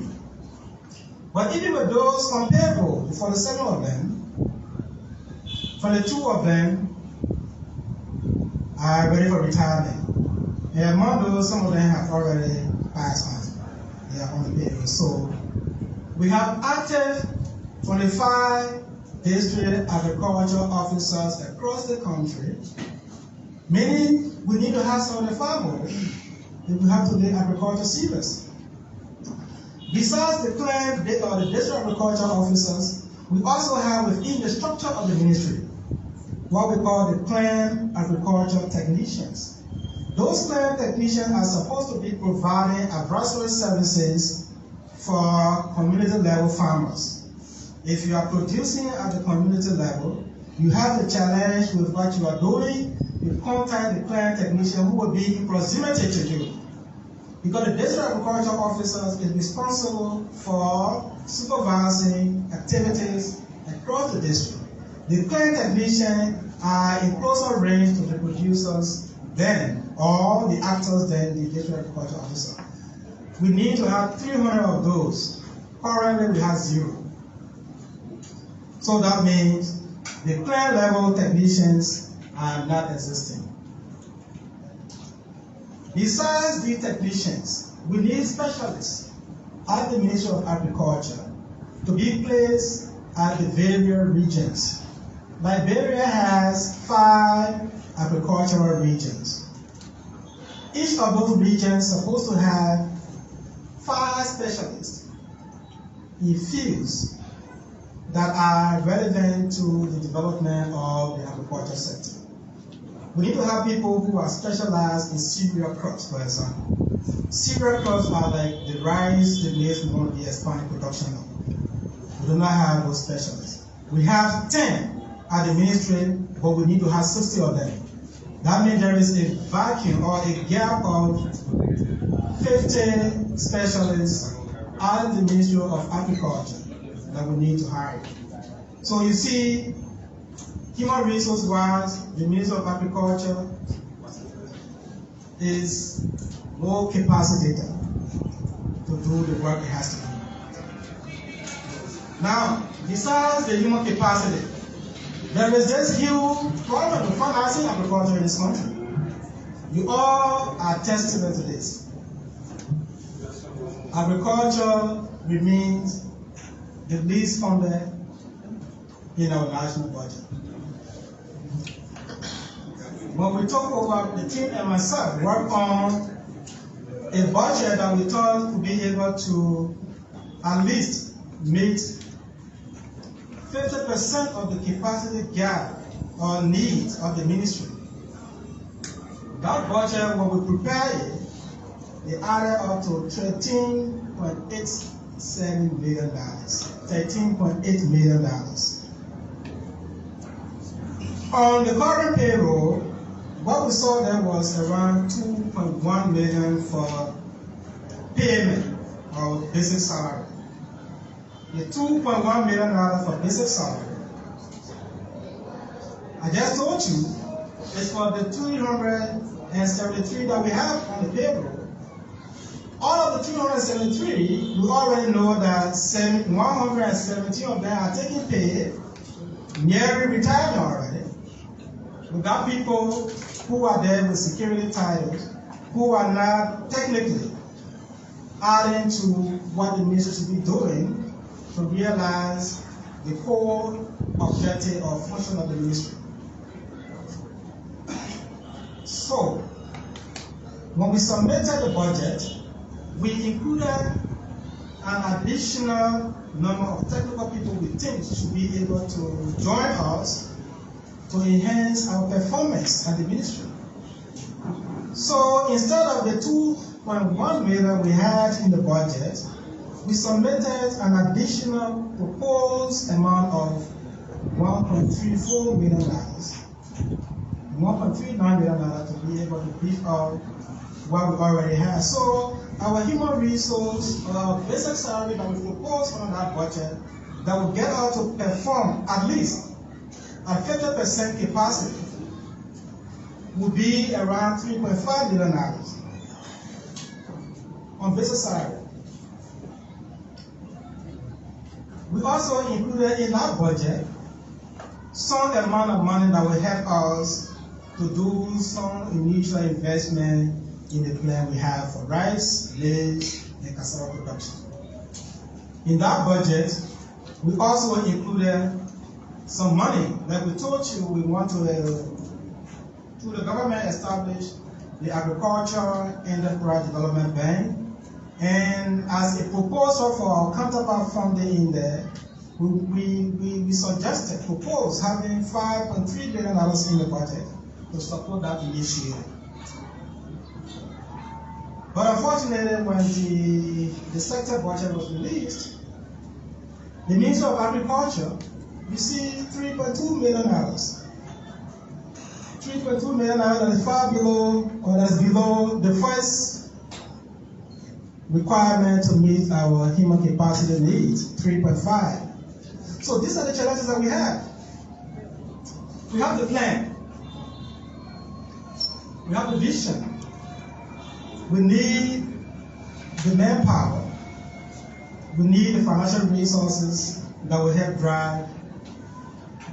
S2: But even with those on payroll, the 47 of them, 22 of them are ready for retirement. And among those, some of them have already passed on. They are on the payroll. So we have active 25 district agricultural officers across the country, meaning we need to have 75 more if we have to be agriculture serious. Besides the clan or the district agricultural officers, we also have within the structure of the ministry what we call the clan agricultural technicians. Those clan technicians are supposed to be providing advisory services for community level farmers. If you are producing at the community level, you have the challenge with what you are doing, you contact the clan technician who will be in proximity to you. Because the district agricultural officers is responsible for supervising activities across the district. The clan technicians are in closer range to the producers than, or the actors than the district agricultural officer. We need to have 300 of those. Currently we have 0. So that means the clan level technicians are not existing. Besides the technicians, we need specialists at the Ministry of Agriculture to be placed at the various regions. Liberia has 5 agricultural regions. Each of those regions is supposed to have 5 specialists in fields that are relevant to the development of the agriculture sector. We need to have people who are specialized in cereal crops, for example. Cereal crops are like the rice, the maize we want to be expanding production of. We do not have those specialists. We have 10 at the ministry, but we need to have 60 of them. That means there is a vacuum or a gap of 50 specialists at the Ministry of Agriculture that we need to hire. So you see, human resource wise, the Ministry of Agriculture is more capacitated to do the work it has to do. Now, besides the human capacity, there is this huge problem of financing agriculture in this country. You all are testament to this. Agriculture remains the least funded in our national budget. When we talk about the team and myself, work on a budget that we thought would be able to at least meet 50% of the capacity gap or needs of the ministry. That budget, when we prepare it, it added up to $13.87 million. $13.8 million. On the current payroll, what we saw there was around $2.1 million for payment of basic salary. The $2.1 million for basic salary, I just told you, is for the 373 that we have on the payroll. All of the 373, we already know that 117 of them are taking pay, nearing retirement already. We got people who are there with security titles, who are not technically adding to what the ministry should be doing to realize the core objective or function of the ministry. So, when we submitted the budget, we included an additional number of technical people we think should be able to join us to enhance our performance at the ministry. So instead of the $2.1 million we had in the budget, we submitted an additional proposed amount of $1.34 million, $1.39 million to be able to beef out what we already have. So our human resource, our basic salary that we proposed on that budget, that will get us to perform at least at 50% capacity, will be around $3.5 million on basic salary. We also included in our budget some amount of money that will help us to do some initial investment in the plan we have for rice, maize, and cassava production. In that budget, we also included some money. Like we told you, we want to, through the government, establish the Agriculture Enterprise Development Bank. And as a proposal for our counterpart funding in there, we suggested, proposed having $5.3 billion in the budget to support that initiative. But unfortunately, when the sector budget was released, the Ministry of Agriculture received $3.2 million. $3.2 million that is far below, or that's below the first requirement to meet our human capacity needs, 3.5. So these are the challenges that we have. We have the plan. We have the vision. We need the manpower. We need the financial resources that will help drive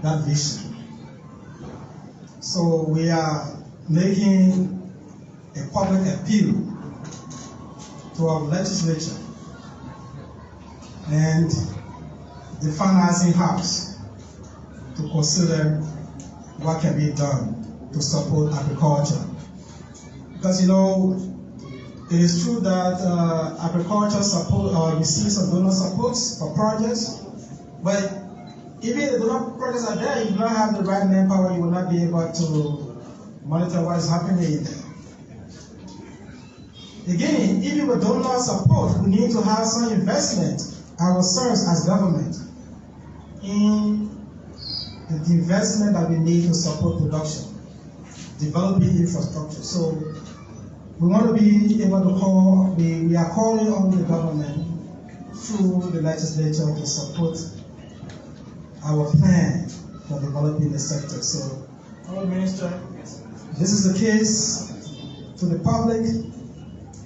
S2: that vision. So we are making a public appeal to our legislature and the financing house to consider what can be done to support agriculture. Because it is true that agriculture support receives some donor supports for projects, but even if the donor projects are there, if you don't have the right manpower, you will not be able to monitor what is happening in there. Again, even with donor support, we need to have some investment ourselves as government in the investment that we need to support production, developing infrastructure. So We want to be able to call, we are calling on the government through the legislature to support our plan for developing the sector. So, our Minister, this is the case to the public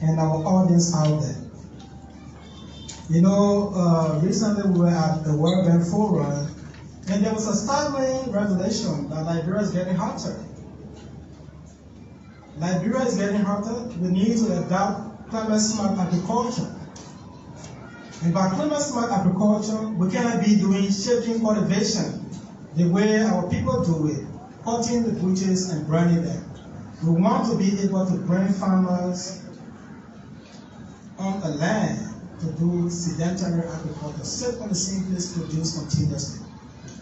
S2: and our audience out there. You know, recently we were at the World Bank Forum, and there was a startling revelation that Liberia is getting hotter. Liberia is getting hotter. We need to adopt climate-smart agriculture. And by climate-smart agriculture, we cannot be doing shifting cultivation the way our people do it, cutting the bushes and burning them. We want to be able to bring farmers on a land to do sedentary agriculture, sit on the same place, produce continuously.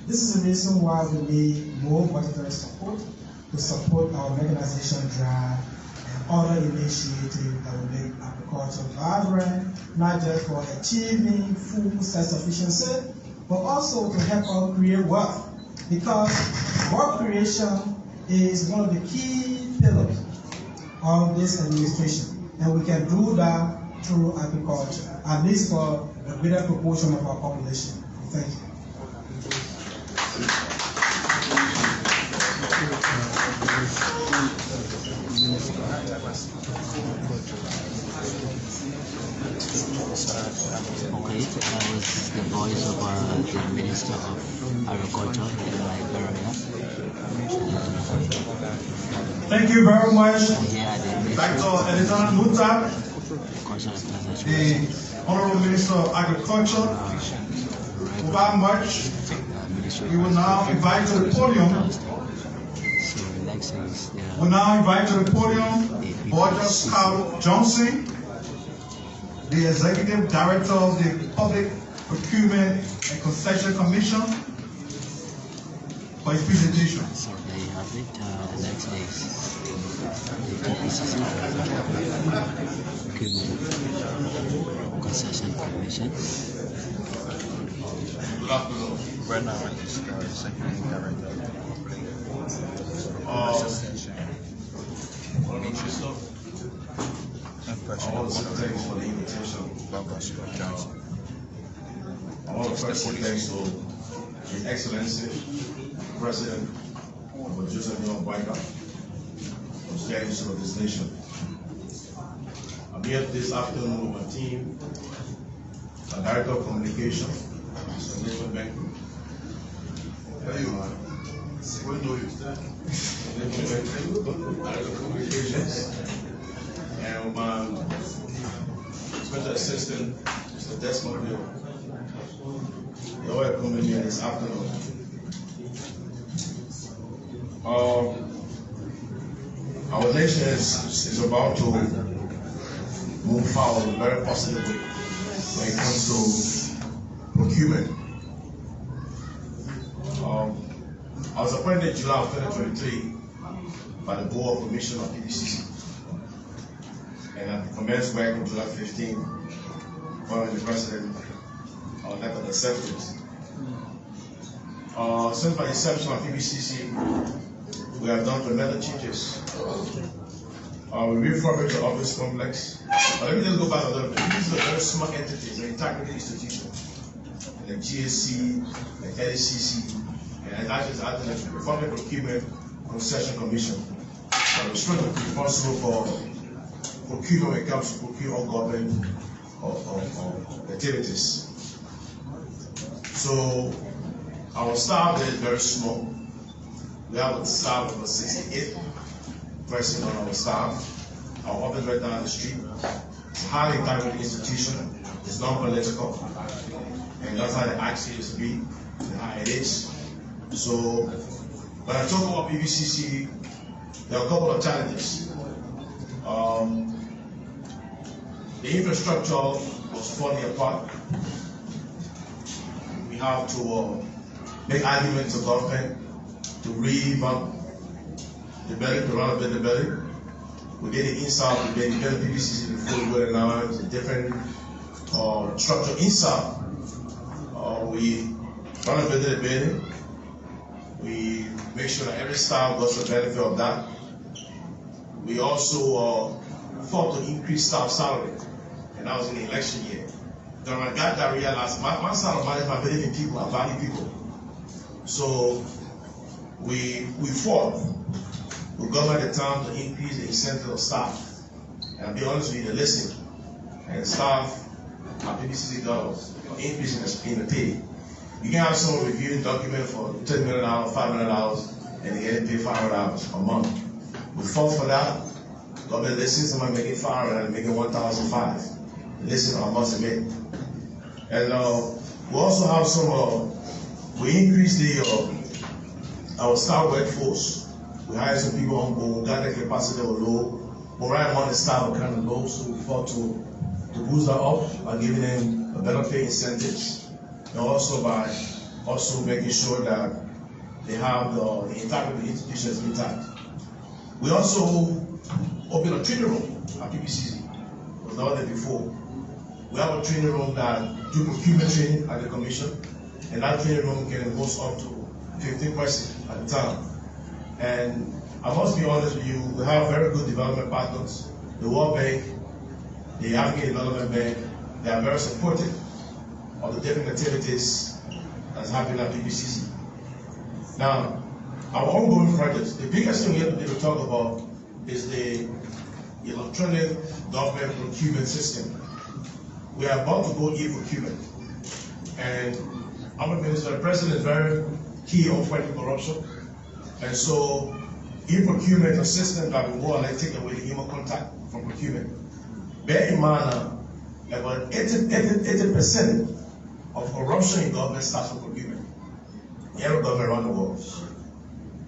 S2: This is the reason why we need more budgetary support to support our mechanization drive and other initiatives that will make agriculture vibrant, not just for achieving food self-sufficiency, but also to help us create wealth. Because wealth creation is one of the key pillars of this administration, and we can do that through agriculture, at least for a greater proportion of our population. Thank you.
S3: Okay, that was the voice of the Minister of Agriculture in Liberia.
S1: Thank you very much,
S3: Yeah, the
S1: Dr. Alexander Muta, the Honorable Minister of Agriculture. Without much, we will now invite to the podium. We now invite to the podium Borgia Scout Johnson, the Executive Director of the Public Procurement and Concession Commission, for his presentation.
S3: So there you have it. The next is the PPCC, Procurement Concession Commission.
S4: Good afternoon. Right now, is the Executive Director of the Public Concession.
S5: I want to thank you for the invitation. I want to first say thanks to His Excellency, President Joseph Young Biker, for standing of this nation. I'm here this afternoon with my team, our Director of Communication, Mr. Nathan Bank. There you are. We know you. Director of Communications. And my Special Assistant, Mr. Desmond Hill. You're welcome to me this afternoon. Our nation is about to move forward very positively when it comes to procurement. I was appointed in July of 2023 by the Board of Commission of PPCC. And I commenced work on July 15, following the President letter of acceptance. Since my inception of PPCC, we have done tremendous changes. We refurbished the office complex. But let me just go back a little bit. These are very small entities, an integrated institution. Like GSC, like LCC, and actually the Public Procurement Concession Commission. We're strongly responsible for procurement when it comes to procure all government activities. So our staff is very small. We have a staff of 68 persons on our staff. Our office right down the street. It's a highly integrated institution. It's non-political. And that's how the action is to be, and how it is. So when I talk about PPCC, there are a couple of challenges. The infrastructure was falling apart. We have to make arguments to government to revamp the building, to renovate the building. We did it inside, we did the PPCC before we went around the different structure inside. We renovated the building. We make sure that every staff gets the benefit of that. We also fought to increase staff salary, and that was in the election year. Then when I got that, I realized my side of management, I believe in people, I value people. So we fought with government at the time to increase the incentive of staff. And I'll be honest with you, they listened. And staff at PBCC got an increase in the pay. You can have someone reviewing document for $10 million, $500, and they get paid $500 a month. We fought for that. Government listens, somebody making $500 and making $1,500. Listen, I must admit. And we also have some, we increased our staff workforce. We hired some people on board, got their capacity were low. But right now the staff were kind of low, so we fought to boost that up by giving them a better pay incentives. And also by making sure that they have the integrity of the institutions intact. We also opened a training room at PBCC. It was not there before. We have a training room that do procurement training at the commission, and that training room can host up to 15 persons at the time. And I must be honest with you, we have very good development partners. The World Bank, the African Development Bank, they are very supportive of the different activities that's happening at PBCC. Now, our ongoing projects, the biggest thing we have to talk about is the electronic government procurement system. We are about to go e-procurement. And our minister, the president, is very key on fighting corruption. And so, e-procurement, a system that will more or less take away the human contact from procurement. Bear in mind that about 80% of corruption in government starts from procurement. In every government around the world.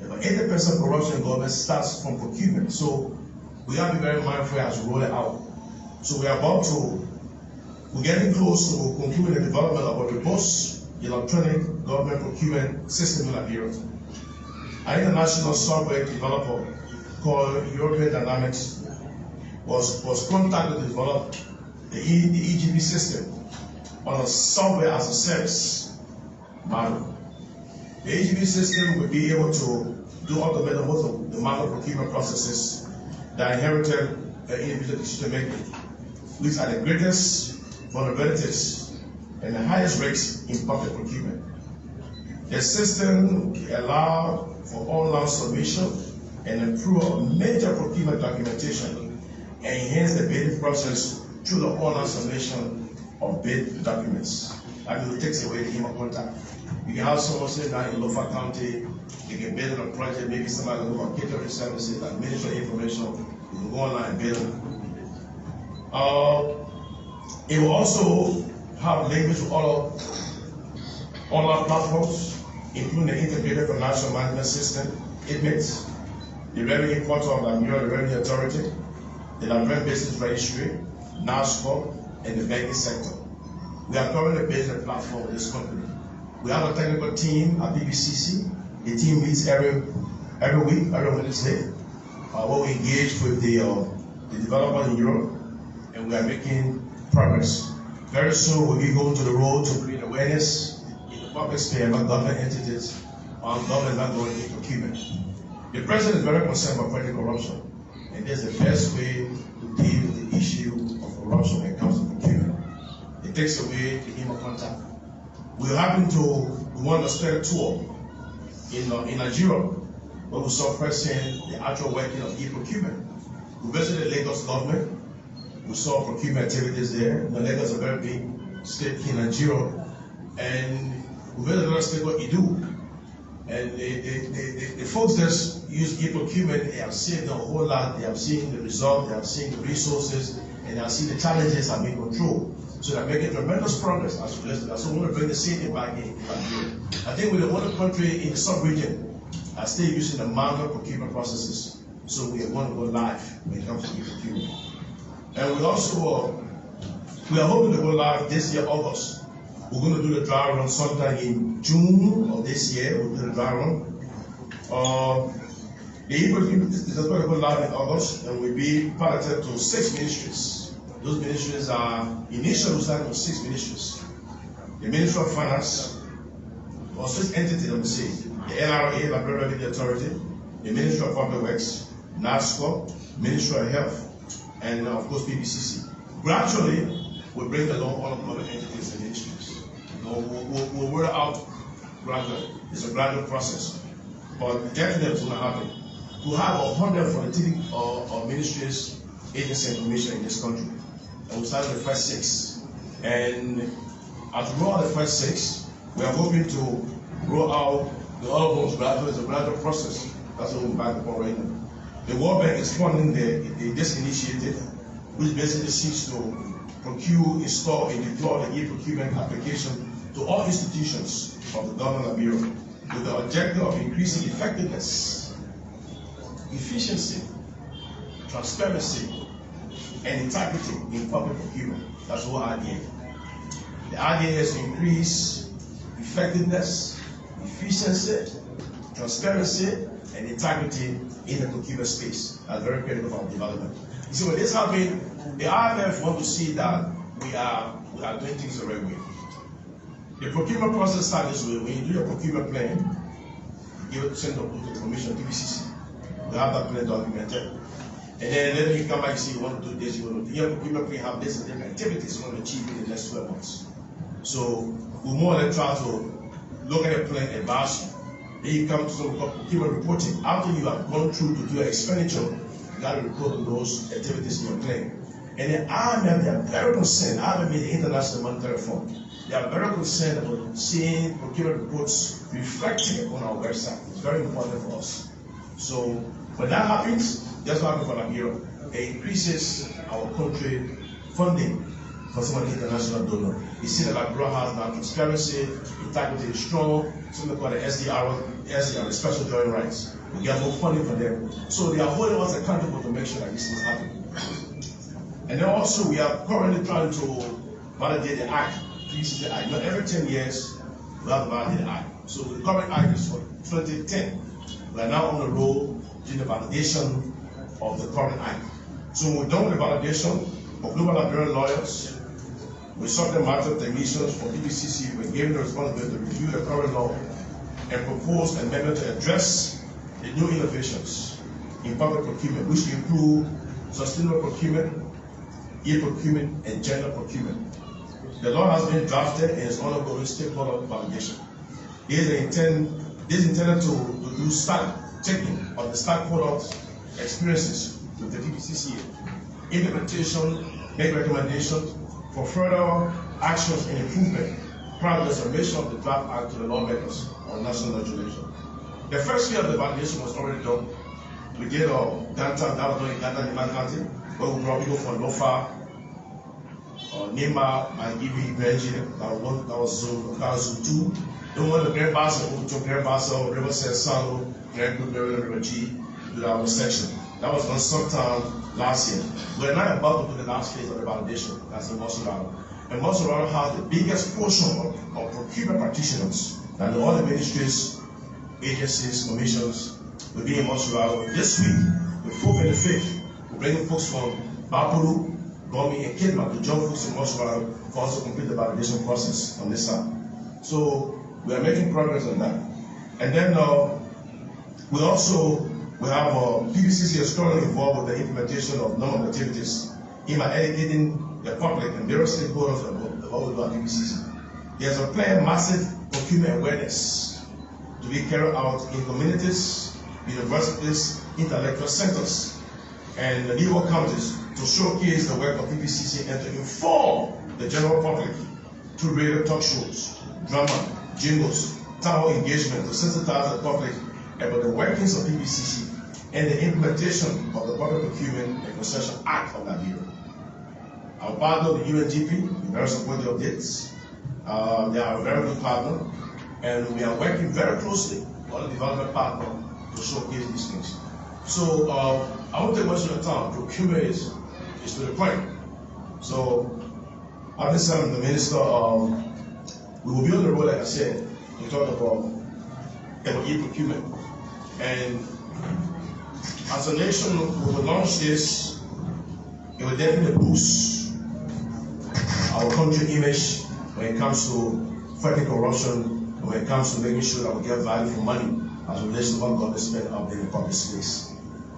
S5: About 80% of corruption in government starts from procurement. So we have to be very mindful as we roll it out. So we're getting close to concluding the development of a robust electronic government procurement system in Liberia. An international software developer called European Dynamics was contacted to develop the EGP system on a software as a service model. The EGP system will be able to do automate most of the manual procurement processes that inherited individual decision making, which are the greatest vulnerabilities and the highest risks in public procurement. The system will allow for online submission and improve major procurement documentation and enhance the bidding process through the online submission of bid documents. That means it takes away the human contact. You can have someone sitting down in Lofa County, you can bid on a project, maybe somebody who on catering services, administrative information, you can go online and bid on it. It will also have links with all online platforms, including the Integrated Financial Management System, ITMIT, the Revenue Portal of the Liberia Revenue Authority, the Liberian Business Registry, NASCO, and the banking sector. We are currently building a platform with this company. We have a technical team at PBCC. The team meets every week, every Wednesday, where we engage with the developers in Europe, and we are making progress. Very soon we'll be going to the road to create awareness in the public sphere about government entities on government not going into procurement. The president is very concerned about fighting corruption, and that's the best way to deal with the issue of corruption when it comes to procurement. It takes away the human contact. We want to start a tour in Nigeria, where we saw firsthand the actual working of e-procurement. We visited the Lagos government. We saw procurement activities there. The Lagos is a very big state in Nigeria, and we visited another state called Edo. And the folks that use e-procurement, they have seen a whole lot. They have seen the result. They have seen the resources, and they have seen the challenges are being controlled. So they're making tremendous progress as relates to that. So we want to bring the same thing back in Nigeria. I think we're the only country in the sub-region that's still using the manual procurement processes. So we are going to go live when it comes to e-procurement. And we also we are hoping to go live this year, August. We're going to do the dry run sometime in June of this year. We'll do the dry run. The e-procurement is going to go live in August, and we'll be piloted to 6 ministries. Those ministries are initially we started with 6 ministries. The Ministry of Finance, or 6 entities, let me say, the LRA, Liberia Revenue Authority, the Ministry of Public Works, NASCO, Ministry of Health, and of course PBCC. Gradually, we bring along all of the other entities and ministries. We'll roll out gradually. It's a gradual process, but definitely it's going to happen. We have 143 ministries, agencies, and commission in this country, and we started the first 6. And as we roll out the first 6, we are hoping to roll out the other ones gradually. It's a gradual process. That's what we're back upon right now. The World Bank is funding this initiative, which basically seeks to procure, install, and deploy the e-procurement application to all institutions of the government of Liberia, with the objective of increasing effectiveness, efficiency, transparency, and integrity in public procurement. That's the whole idea. The idea is to increase effectiveness, efficiency, transparency, and integrity in the procurement space. That's very critical for our development. You see, when this happens, the IMF want to see that we are doing things the right way. The procurement process starts this way. When you do your procurement plan, you send it to the Commission, PBCC. We have that plan documented. And then you come back and say you want to do this, you want to do your procurement plan, have this and different activities you want to achieve in the next 12 months. So we more or less try to look at a plan, advise you. Then you come to something called procurement reporting. After you have gone through to do your expenditure, you got to report on those activities in your plan. And then IMF, they are very concerned. IMF is the International Monetary Fund. They are very concerned about seeing procurement reports reflected on our website. It's very important for us. So when that happens, that's what happens for Liberia. It increases our country funding for some of the international donors. You see that Liberia has now transparency, integrity is strong, something called the SDR, the Special Drawing Rights. We get more funding for them. So they are holding us accountable to make sure that this things happen. And then also we are currently trying to validate the Act, PBCC Act. Not every 10 years we have to validate the Act. So the current Act is for 2010. We are now on the road doing the validation of the current Act. So when we're done with the validation of global Liberian lawyers, we subject matter technicians for PBCC, we're given the responsibility to review the current law and propose an amendment to address the new innovations in public procurement, which include sustainable procurement, e-procurement, and gender procurement. The law has been drafted and is undergoing stakeholder validation. This is intended to do stack checking of the stakeholders' experiences with the PBCC, implementation, make recommendations for further actions and improvement prior to the submission of the draft act to the lawmakers on national legislation. The first year of the validation was already done. We did downtown, that was done in downtown Iman County, where we brought people from Lofa, Nema, Mangibi, Benji, that was Zone 2. Then when the Grand Basso, Grand Basso, River Salo, Grand Good, River G, to our section. That was on sometime last year. We're now about to do the last phase of the validation. That's in Mosurado. And Mosurado has the biggest portion of procurement practitioners than the other ministries, agencies, commissions will be in Mosurado. This week, the 4th and the 5th, we're bringing folks from Bapuru, Gomi, and Kidman to join folks in Mosurado for us to complete the validation process on this side. So we are making progress on that. And then we have PBCC is currently involved with the implementation of number of activities in educating the public and various stakeholders about what we do at PBCC. There's a planned massive procurement awareness to be carried out in communities, universities, intellectual centers, and the legal counties to showcase the work of PBCC and to inform the general public through radio talk shows, drama, jingles, town hall engagement to sensitize the public about the workings of PBCC and the implementation of the Public Procurement and Concession Act of Liberia. Our partner, the UNGP, is very supportive of this. They are a very good partner, and we are working very closely with other development partners to showcase these things. So I won't take much of your time. Procurement is to the point. So at this time, the minister, we will be on the road, like I said, to talk about e-procurement. And as a nation, we will launch this. It will definitely boost our country image when it comes to fighting corruption, and when it comes to making sure that we get value for money as it relates to what government spend out there in the public space.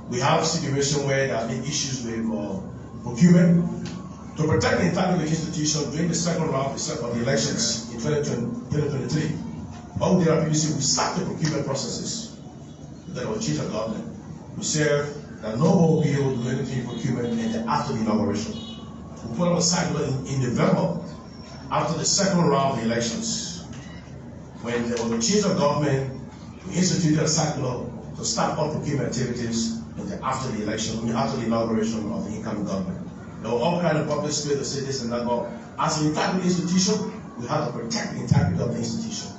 S5: We have a situation where there have been issues with procurement, to protect the integrity of the institution during the second round of the elections in 2023. On the PBC, we start the procurement processes that will change the government. We said that no more will be able to do anything in procurement after the inauguration. We put up a cycle in November after the second round of the elections. When there was a change of government, we instituted a cycle to start all procurement activities after the election, after the inauguration of the incoming government. There were all kinds of public space to say this and that, but as an integrity institution, we have to protect the integrity of the institution.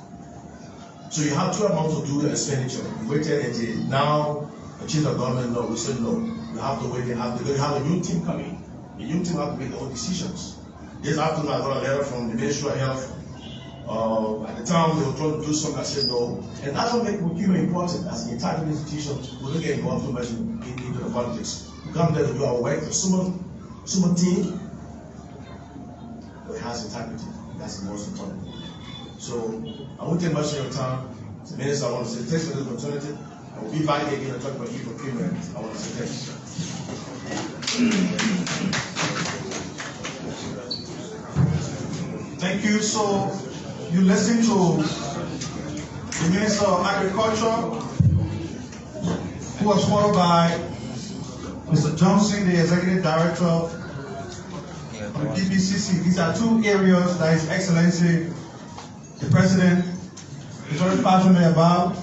S5: So you have 12 months to do the expenditure. We waited until now, the change of government, no, we said no. You have to wait, you have a new team coming. The new team have to make their own decisions. This afternoon I got a letter from the Ministry of Health. At the time they were trying to do something, I said no. And that's what makes procurement important. As an integrity institution, we don't get involved too much into the politics. We come there to do our work. The Summa team, but it has integrity. That's the most important. So I won't take much of your time. As a minister, I want to say thanks for this opportunity. I will be back again and talk about e-procurement. I want to say thanks.
S1: Thank you. So you listen to the Minister of Agriculture, who was followed by Mr. Johnson, the Executive Director of the PBCC. These are two areas that His Excellency, the President, is very passionate about.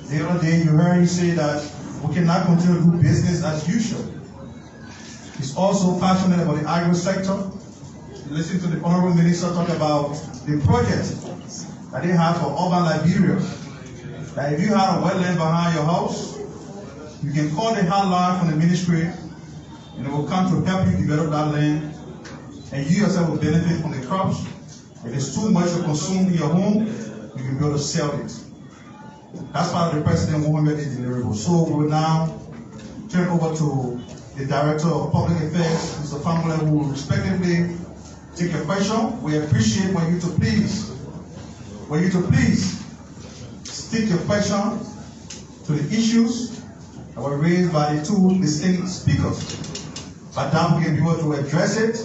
S1: The other day you heard him say that we cannot continue to do business as usual. He's also passionate about the agro sector. Listen to the Honorable Minister talk about the project that they have for urban Liberia. That if you have a wetland behind your house, you can call the hotline from the ministry and it will come to help you develop that land, and you yourself will benefit from the crops. If it's too much to consume in your home, you can be able to sell it. That's part of the President Mohammed is deliverable. So we will now turn over to the Director of Public Affairs, Mr. Famula, who will respectively take your question. We appreciate when you to please stick your question to the issues that were raised by the two distinct speakers. But now we can be able to address it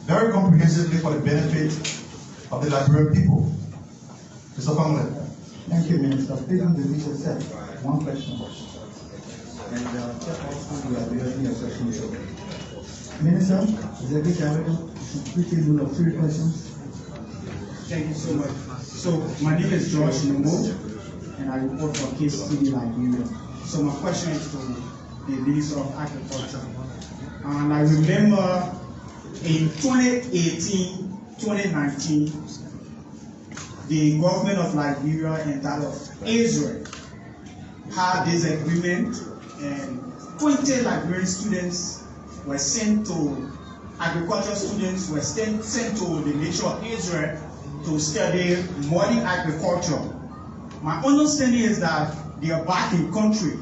S1: very comprehensively for the benefit of the Liberian people. Mr. Famula.
S6: Thank you, Minister. Freedom the Minister said one question. And also we are doing your question. Minister, Executive Director, should quickly rule of 3 questions.
S2: Thank you so much. So my name is George Nomo, and I report for KCD Liberia. So my question is to the Minister of Agriculture. And I remember in 2018, 2019, the government of Liberia and that of Israel had this agreement, and 20 Liberian students were sent to, agricultural students were sent to the nation of Israel to study modern agriculture. My understanding is that they are back in country.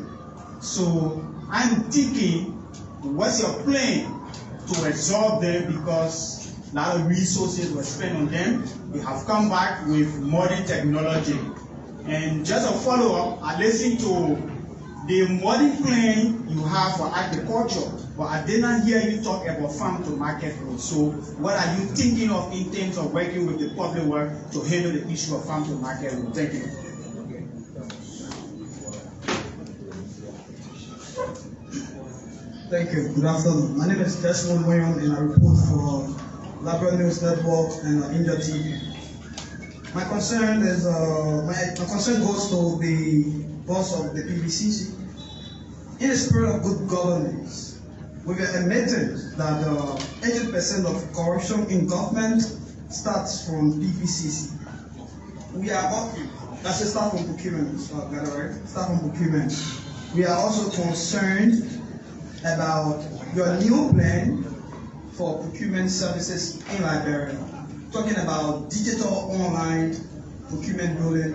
S2: So I'm thinking, what's your plan to absorb them, because a lot of resources were spent on them. They have come back with modern technology. And just a follow-up, I listened to the modern plan you have for agriculture, but I did not hear you talk about farm to market road. So what are you thinking of in terms of working with the public work to handle the issue of farm to market road? Thank you.
S6: Thank you. Good afternoon. My name is Desmond William, and I report for Liberia News Network and India TV. My concern is my concern goes to the boss of the PBCC. In the spirit of good governance, we are admitted that 80% of corruption in government starts from PBCC. We are that's a start from procurement. Right? Start from procurement. We are also concerned about your new plan for procurement services in Liberia, talking about digital online procurement building.